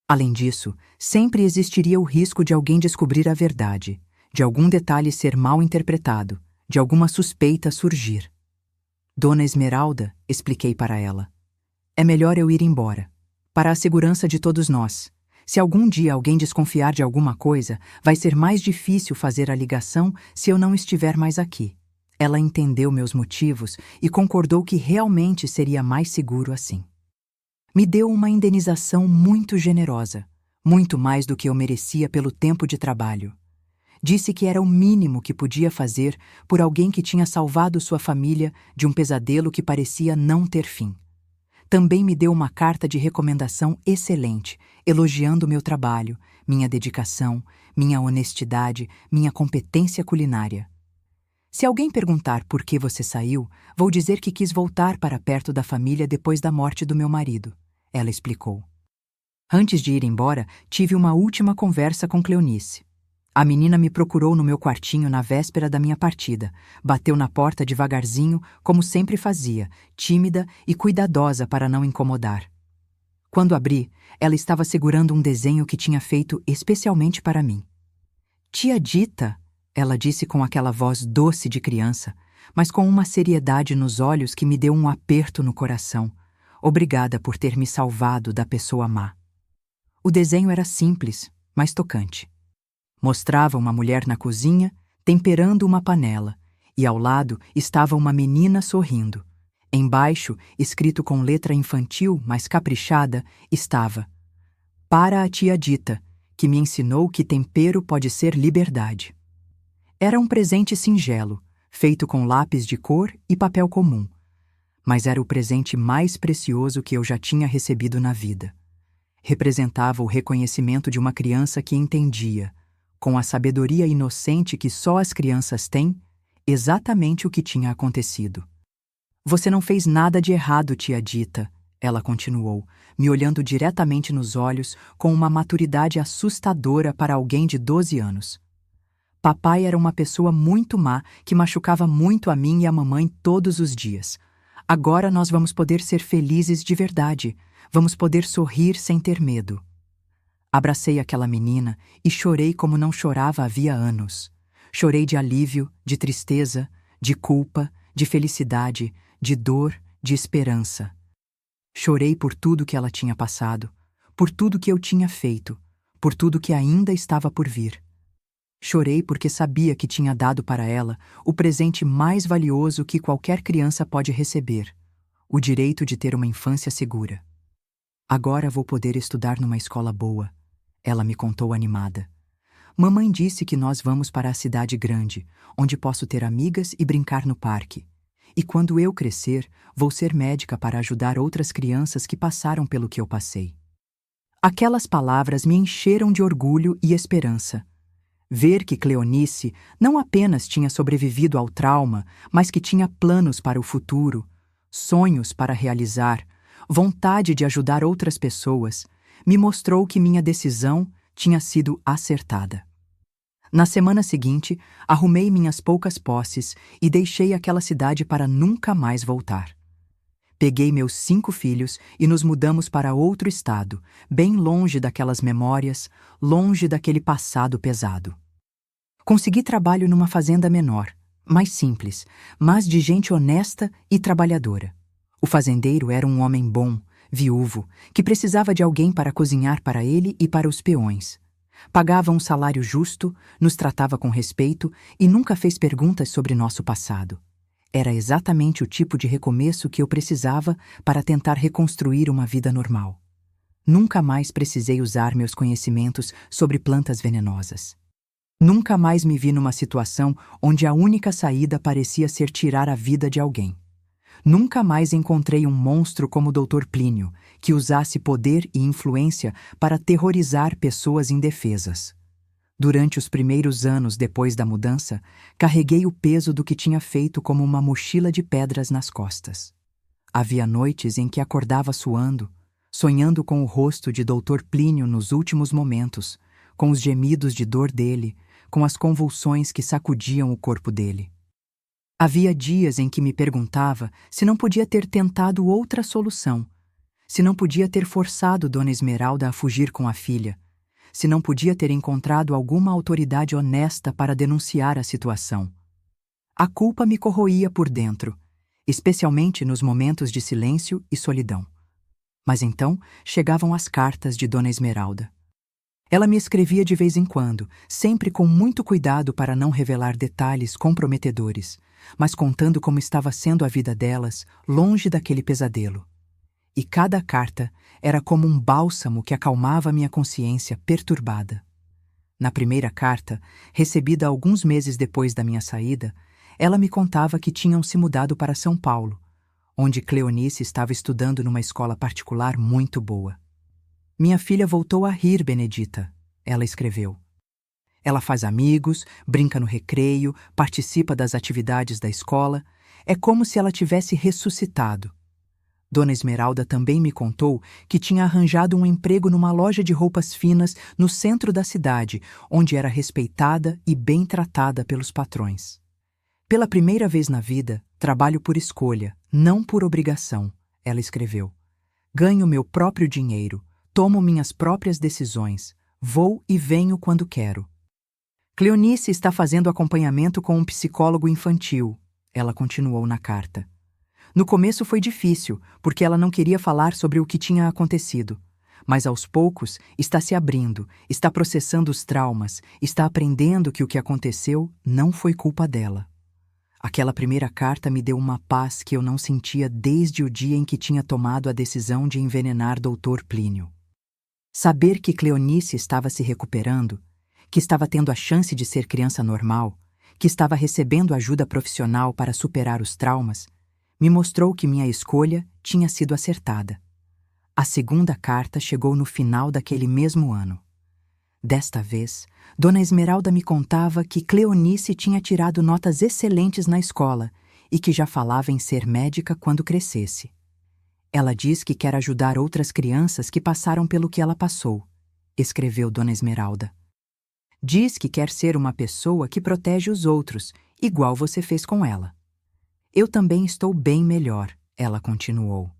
Além disso, sempre existiria o risco de alguém descobrir a verdade, de algum detalhe ser mal interpretado, de alguma suspeita surgir. Dona Esmeralda, expliquei para ela. É melhor eu ir embora. Para a segurança de todos nós. Se algum dia alguém desconfiar de alguma coisa, vai ser mais difícil fazer a ligação se eu não estiver mais aqui. Ela entendeu meus motivos e concordou que realmente seria mais seguro assim. Me deu uma indenização muito generosa, muito mais do que eu merecia pelo tempo de trabalho. Disse que era o mínimo que podia fazer por alguém que tinha salvado sua família de um pesadelo que parecia não ter fim. Também me deu uma carta de recomendação excelente, elogiando meu trabalho, minha dedicação, minha honestidade, minha competência culinária. Se alguém perguntar por que você saiu, vou dizer que quis voltar para perto da família depois da morte do meu marido, ela explicou. Antes de ir embora, tive uma última conversa com Cleonice. A menina me procurou no meu quartinho na véspera da minha partida, bateu na porta devagarzinho, como sempre fazia, tímida e cuidadosa para não incomodar. Quando abri, ela estava segurando um desenho que tinha feito especialmente para mim. Tia Dita, ela disse com aquela voz doce de criança, mas com uma seriedade nos olhos que me deu um aperto no coração. Obrigada por ter me salvado da pessoa má. O desenho era simples, mas tocante. Mostrava uma mulher na cozinha, temperando uma panela, e ao lado estava uma menina sorrindo. Embaixo, escrito com letra infantil, mas caprichada, estava: Para a tia Dita, que me ensinou que tempero pode ser liberdade. Era um presente singelo, feito com lápis de cor e papel comum. Mas era o presente mais precioso que eu já tinha recebido na vida. Representava o reconhecimento de uma criança que entendia, com a sabedoria inocente que só as crianças têm, exatamente o que tinha acontecido. Você não fez nada de errado, tia Dita, ela continuou, me olhando diretamente nos olhos com uma maturidade assustadora para alguém de 12 anos. Papai era uma pessoa muito má que machucava muito a mim e a mamãe todos os dias. Agora nós vamos poder ser felizes de verdade, vamos poder sorrir sem ter medo. Abracei aquela menina e chorei como não chorava havia anos. Chorei de alívio, de tristeza, de culpa, de felicidade, de dor, de esperança. Chorei por tudo que ela tinha passado, por tudo que eu tinha feito, por tudo que ainda estava por vir. Chorei porque sabia que tinha dado para ela o presente mais valioso que qualquer criança pode receber: o direito de ter uma infância segura. Agora vou poder estudar numa escola boa, ela me contou animada. Mamãe disse que nós vamos para a cidade grande, onde posso ter amigas e brincar no parque. E quando eu crescer, vou ser médica para ajudar outras crianças que passaram pelo que eu passei. Aquelas palavras me encheram de orgulho e esperança. Ver que Cleonice não apenas tinha sobrevivido ao trauma, mas que tinha planos para o futuro, sonhos para realizar, vontade de ajudar outras pessoas, me mostrou que minha decisão tinha sido acertada. Na semana seguinte, arrumei minhas poucas posses e deixei aquela cidade para nunca mais voltar. Peguei meus 5 filhos e nos mudamos para outro estado, bem longe daquelas memórias, longe daquele passado pesado. Consegui trabalho numa fazenda menor, mais simples, mas de gente honesta e trabalhadora. O fazendeiro era um homem bom, viúvo, que precisava de alguém para cozinhar para ele e para os peões. Pagava um salário justo, nos tratava com respeito e nunca fez perguntas sobre nosso passado. Era exatamente o tipo de recomeço que eu precisava para tentar reconstruir uma vida normal. Nunca mais precisei usar meus conhecimentos sobre plantas venenosas. Nunca mais me vi numa situação onde a única saída parecia ser tirar a vida de alguém. Nunca mais encontrei um monstro como o Dr. Plínio, que usasse poder e influência para terrorizar pessoas indefesas. Durante os primeiros anos depois da mudança, carreguei o peso do que tinha feito como uma mochila de pedras nas costas. Havia noites em que acordava suando, sonhando com o rosto de Dr. Plínio nos últimos momentos, com os gemidos de dor dele, com as convulsões que sacudiam o corpo dele. Havia dias em que me perguntava se não podia ter tentado outra solução, se não podia ter forçado Dona Esmeralda a fugir com a filha, se não podia ter encontrado alguma autoridade honesta para denunciar a situação. A culpa me corroía por dentro, especialmente nos momentos de silêncio e solidão. Mas então chegavam as cartas de Dona Esmeralda. Ela me escrevia de vez em quando, sempre com muito cuidado para não revelar detalhes comprometedores, mas contando como estava sendo a vida delas, longe daquele pesadelo. E cada carta era como um bálsamo que acalmava minha consciência perturbada. Na primeira carta, recebida alguns meses depois da minha saída, ela me contava que tinham se mudado para São Paulo, onde Cleonice estava estudando numa escola particular muito boa. Minha filha voltou a rir, Benedita, ela escreveu. Ela faz amigos, brinca no recreio, participa das atividades da escola. É como se ela tivesse ressuscitado. Dona Esmeralda também me contou que tinha arranjado um emprego numa loja de roupas finas no centro da cidade, onde era respeitada e bem tratada pelos patrões. Pela primeira vez na vida, trabalho por escolha, não por obrigação, ela escreveu. Ganho meu próprio dinheiro, tomo minhas próprias decisões, vou e venho quando quero. Cleonice está fazendo acompanhamento com um psicólogo infantil, ela continuou na carta. No começo foi difícil, porque ela não queria falar sobre o que tinha acontecido. Mas aos poucos está se abrindo, está processando os traumas, está aprendendo que o que aconteceu não foi culpa dela. Aquela primeira carta me deu uma paz que eu não sentia desde o dia em que tinha tomado a decisão de envenenar Dr. Plínio. Saber que Cleonice estava se recuperando, que estava tendo a chance de ser criança normal, que estava recebendo ajuda profissional para superar os traumas, me mostrou que minha escolha tinha sido acertada. A segunda carta chegou no final daquele mesmo ano. Desta vez, Dona Esmeralda me contava que Cleonice tinha tirado notas excelentes na escola e que já falava em ser médica quando crescesse. Ela diz que quer ajudar outras crianças que passaram pelo que ela passou, escreveu Dona Esmeralda. Diz que quer ser uma pessoa que protege os outros, igual você fez com ela. Eu também estou bem melhor, ela continuou.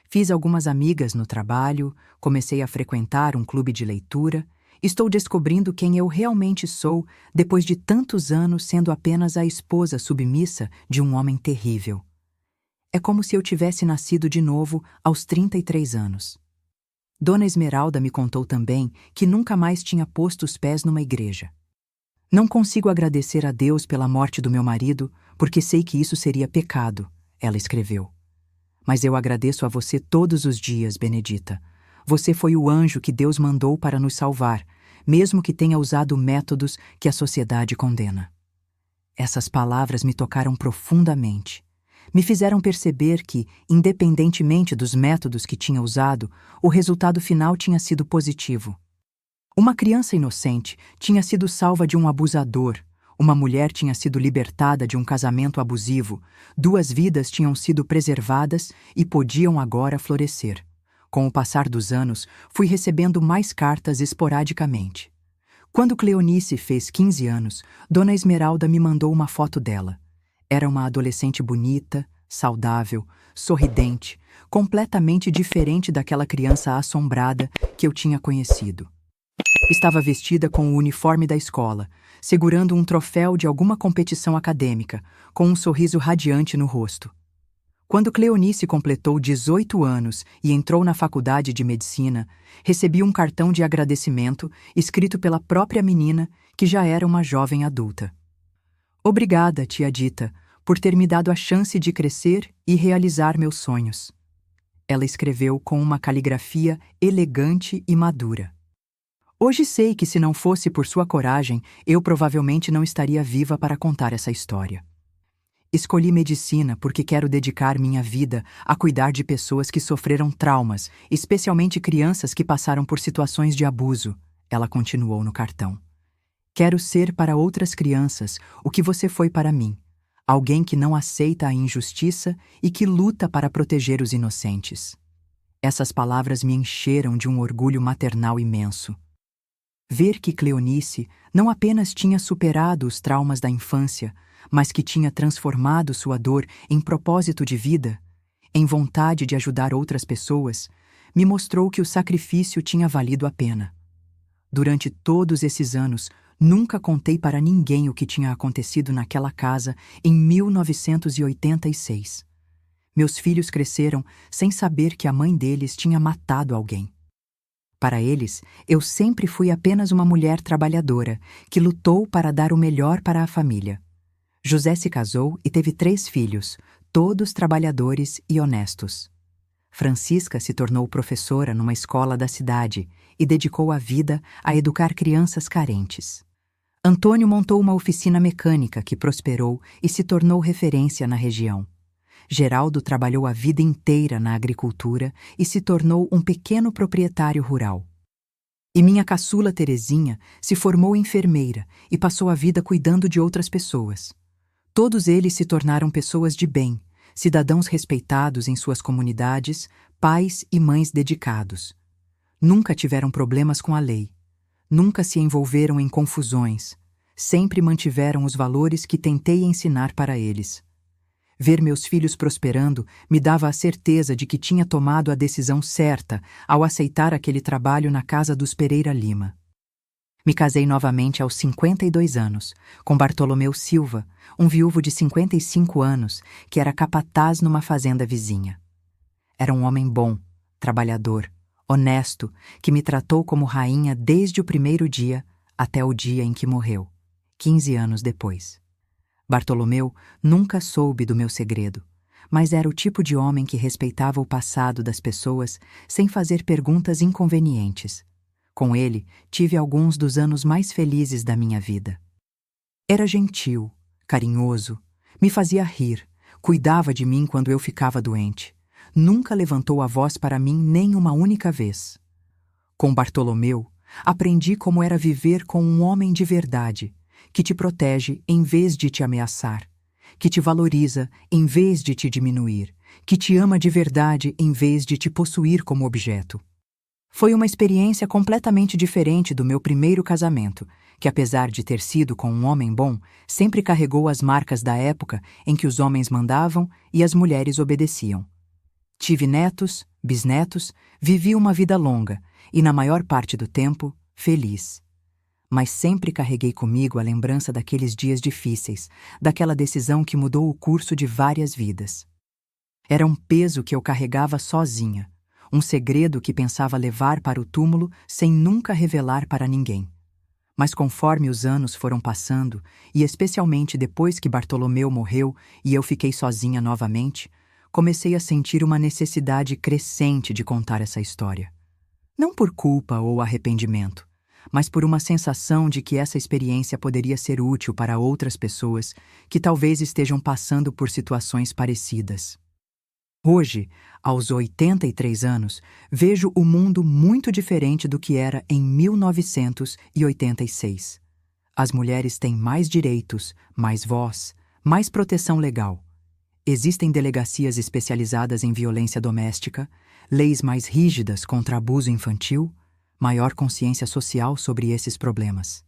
Fiz algumas amigas no trabalho, comecei a frequentar um clube de leitura, estou descobrindo quem eu realmente sou depois de tantos anos sendo apenas a esposa submissa de um homem terrível. É como se eu tivesse nascido de novo aos 33 anos. Dona Esmeralda me contou também que nunca mais tinha posto os pés numa igreja. Não consigo agradecer a Deus pela morte do meu marido, porque sei que isso seria pecado, ela escreveu. Mas eu agradeço a você todos os dias, Benedita. Você foi o anjo que Deus mandou para nos salvar, mesmo que tenha usado métodos que a sociedade condena. Essas palavras me tocaram profundamente. Me fizeram perceber que, independentemente dos métodos que tinha usado, o resultado final tinha sido positivo. Uma criança inocente tinha sido salva de um abusador, uma mulher tinha sido libertada de um casamento abusivo, 2 vidas tinham sido preservadas e podiam agora florescer. Com o passar dos anos, fui recebendo mais cartas esporadicamente. Quando Cleonice fez 15 anos, Dona Esmeralda me mandou uma foto dela. Era uma adolescente bonita, saudável, sorridente, completamente diferente daquela criança assombrada que eu tinha conhecido. Estava vestida com o uniforme da escola, segurando um troféu de alguma competição acadêmica, com um sorriso radiante no rosto. Quando Cleonice completou 18 anos e entrou na faculdade de medicina, recebi um cartão de agradecimento escrito pela própria menina, que já era uma jovem adulta. Obrigada, tia Dita, por ter me dado a chance de crescer e realizar meus sonhos. Ela escreveu com uma caligrafia elegante e madura. Hoje sei que se não fosse por sua coragem, eu provavelmente não estaria viva para contar essa história. Escolhi medicina porque quero dedicar minha vida a cuidar de pessoas que sofreram traumas, especialmente crianças que passaram por situações de abuso, ela continuou no cartão. Quero ser para outras crianças o que você foi para mim, alguém que não aceita a injustiça e que luta para proteger os inocentes. Essas palavras me encheram de um orgulho maternal imenso. Ver que Cleonice não apenas tinha superado os traumas da infância, mas que tinha transformado sua dor em propósito de vida, em vontade de ajudar outras pessoas, me mostrou que o sacrifício tinha valido a pena. Durante todos esses anos, nunca contei para ninguém o que tinha acontecido naquela casa em 1986. Meus filhos cresceram sem saber que a mãe deles tinha matado alguém. Para eles, eu sempre fui apenas uma mulher trabalhadora, que lutou para dar o melhor para a família. José se casou e teve 3 filhos, todos trabalhadores e honestos. Francisca se tornou professora numa escola da cidade e dedicou a vida a educar crianças carentes. Antônio montou uma oficina mecânica que prosperou e se tornou referência na região. Geraldo trabalhou a vida inteira na agricultura e se tornou um pequeno proprietário rural. E minha caçula Terezinha se formou enfermeira e passou a vida cuidando de outras pessoas. Todos eles se tornaram pessoas de bem, cidadãos respeitados em suas comunidades, pais e mães dedicados. Nunca tiveram problemas com a lei. Nunca se envolveram em confusões. Sempre mantiveram os valores que tentei ensinar para eles. Ver meus filhos prosperando me dava a certeza de que tinha tomado a decisão certa ao aceitar aquele trabalho na casa dos Pereira Lima. Me casei novamente aos 52 anos, com Bartolomeu Silva, um viúvo de 55 anos, que era capataz numa fazenda vizinha. Era um homem bom, trabalhador, honesto, que me tratou como rainha desde o primeiro dia até o dia em que morreu, 15 anos depois. Bartolomeu nunca soube do meu segredo, mas era o tipo de homem que respeitava o passado das pessoas sem fazer perguntas inconvenientes. Com ele, tive alguns dos anos mais felizes da minha vida. Era gentil, carinhoso, me fazia rir, cuidava de mim quando eu ficava doente. Nunca levantou a voz para mim nem uma única vez. Com Bartolomeu, aprendi como era viver com um homem de verdade, que te protege em vez de te ameaçar, que te valoriza em vez de te diminuir, que te ama de verdade em vez de te possuir como objeto. Foi uma experiência completamente diferente do meu primeiro casamento, que apesar de ter sido com um homem bom, sempre carregou as marcas da época em que os homens mandavam e as mulheres obedeciam. Tive netos, bisnetos, vivi uma vida longa e, na maior parte do tempo, feliz. Mas sempre carreguei comigo a lembrança daqueles dias difíceis, daquela decisão que mudou o curso de várias vidas. Era um peso que eu carregava sozinha, um segredo que pensava levar para o túmulo sem nunca revelar para ninguém. Mas conforme os anos foram passando, e especialmente depois que Bartolomeu morreu e eu fiquei sozinha novamente, comecei a sentir uma necessidade crescente de contar essa história. Não por culpa ou arrependimento, mas por uma sensação de que essa experiência poderia ser útil para outras pessoas que talvez estejam passando por situações parecidas. Hoje, aos 83 anos, vejo o mundo muito diferente do que era em 1986. As mulheres têm mais direitos, mais voz, mais proteção legal. Existem delegacias especializadas em violência doméstica, leis mais rígidas contra abuso infantil, maior consciência social sobre esses problemas.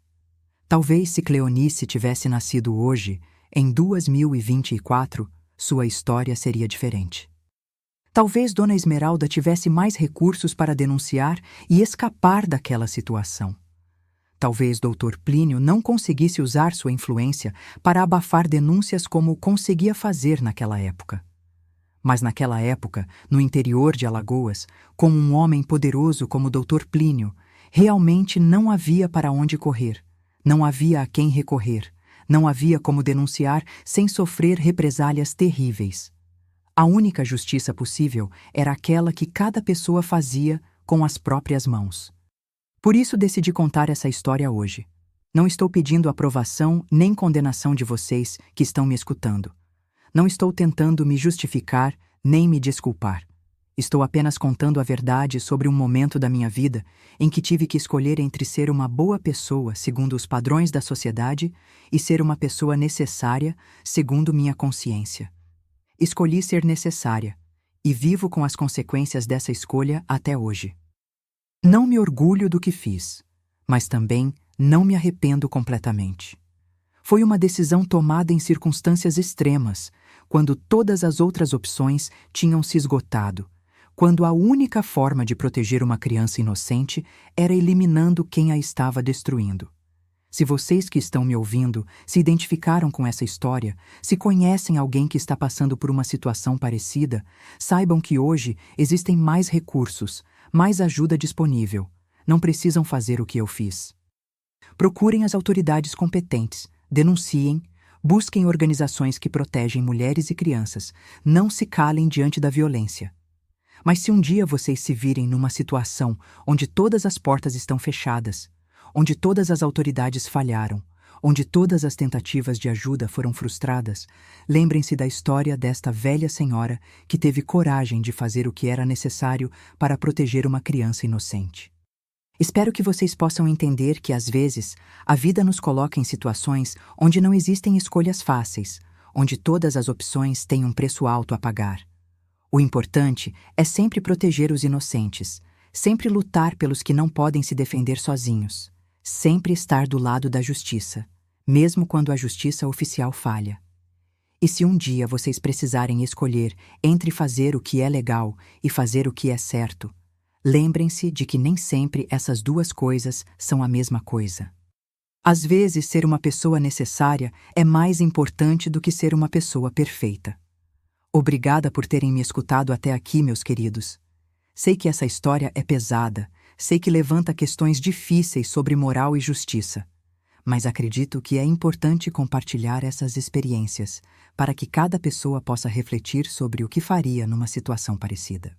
Talvez se Cleonice tivesse nascido hoje, em 2024, sua história seria diferente. Talvez Dona Esmeralda tivesse mais recursos para denunciar e escapar daquela situação. Talvez Dr. Plínio não conseguisse usar sua influência para abafar denúncias como conseguia fazer naquela época. Mas naquela época, no interior de Alagoas, com um homem poderoso como Dr. Plínio, realmente não havia para onde correr, não havia a quem recorrer, não havia como denunciar sem sofrer represálias terríveis. A única justiça possível era aquela que cada pessoa fazia com as próprias mãos. Por isso decidi contar essa história hoje. Não estou pedindo aprovação nem condenação de vocês que estão me escutando. Não estou tentando me justificar nem me desculpar. Estou apenas contando a verdade sobre um momento da minha vida em que tive que escolher entre ser uma boa pessoa segundo os padrões da sociedade e ser uma pessoa necessária segundo minha consciência. Escolhi ser necessária e vivo com as consequências dessa escolha até hoje. Não me orgulho do que fiz, mas também não me arrependo completamente. Foi uma decisão tomada em circunstâncias extremas, quando todas as outras opções tinham se esgotado, quando a única forma de proteger uma criança inocente era eliminando quem a estava destruindo. Se vocês que estão me ouvindo se identificaram com essa história, se conhecem alguém que está passando por uma situação parecida, saibam que hoje existem mais recursos, mais ajuda disponível. Não precisam fazer o que eu fiz. Procurem as autoridades competentes, denunciem, busquem organizações que protegem mulheres e crianças, não se calem diante da violência. Mas se um dia vocês se virem numa situação onde todas as portas estão fechadas, onde todas as autoridades falharam, onde todas as tentativas de ajuda foram frustradas, lembrem-se da história desta velha senhora que teve coragem de fazer o que era necessário para proteger uma criança inocente. Espero que vocês possam entender que, às vezes, a vida nos coloca em situações onde não existem escolhas fáceis, onde todas as opções têm um preço alto a pagar. O importante é sempre proteger os inocentes, sempre lutar pelos que não podem se defender sozinhos. Sempre estar do lado da justiça, mesmo quando a justiça oficial falha. E se um dia vocês precisarem escolher entre fazer o que é legal e fazer o que é certo, lembrem-se de que nem sempre essas duas coisas são a mesma coisa. Às vezes, ser uma pessoa necessária é mais importante do que ser uma pessoa perfeita. Obrigada por terem me escutado até aqui, meus queridos. Sei que essa história é pesada, sei que levanta questões difíceis sobre moral e justiça, mas acredito que é importante compartilhar essas experiências para que cada pessoa possa refletir sobre o que faria numa situação parecida.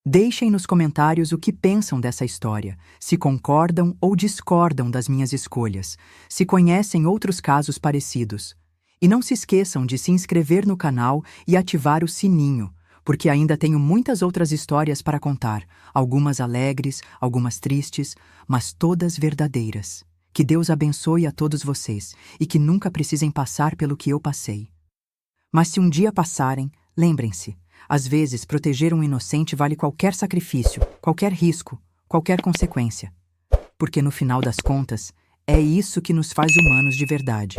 Deixem nos comentários o que pensam dessa história, se concordam ou discordam das minhas escolhas, se conhecem outros casos parecidos. E não se esqueçam de se inscrever no canal e ativar o sininho, porque ainda tenho muitas outras histórias para contar, algumas alegres, algumas tristes, mas todas verdadeiras. Que Deus abençoe a todos vocês e que nunca precisem passar pelo que eu passei. Mas se um dia passarem, lembrem-se, às vezes proteger um inocente vale qualquer sacrifício, qualquer risco, qualquer consequência. Porque no final das contas, é isso que nos faz humanos de verdade.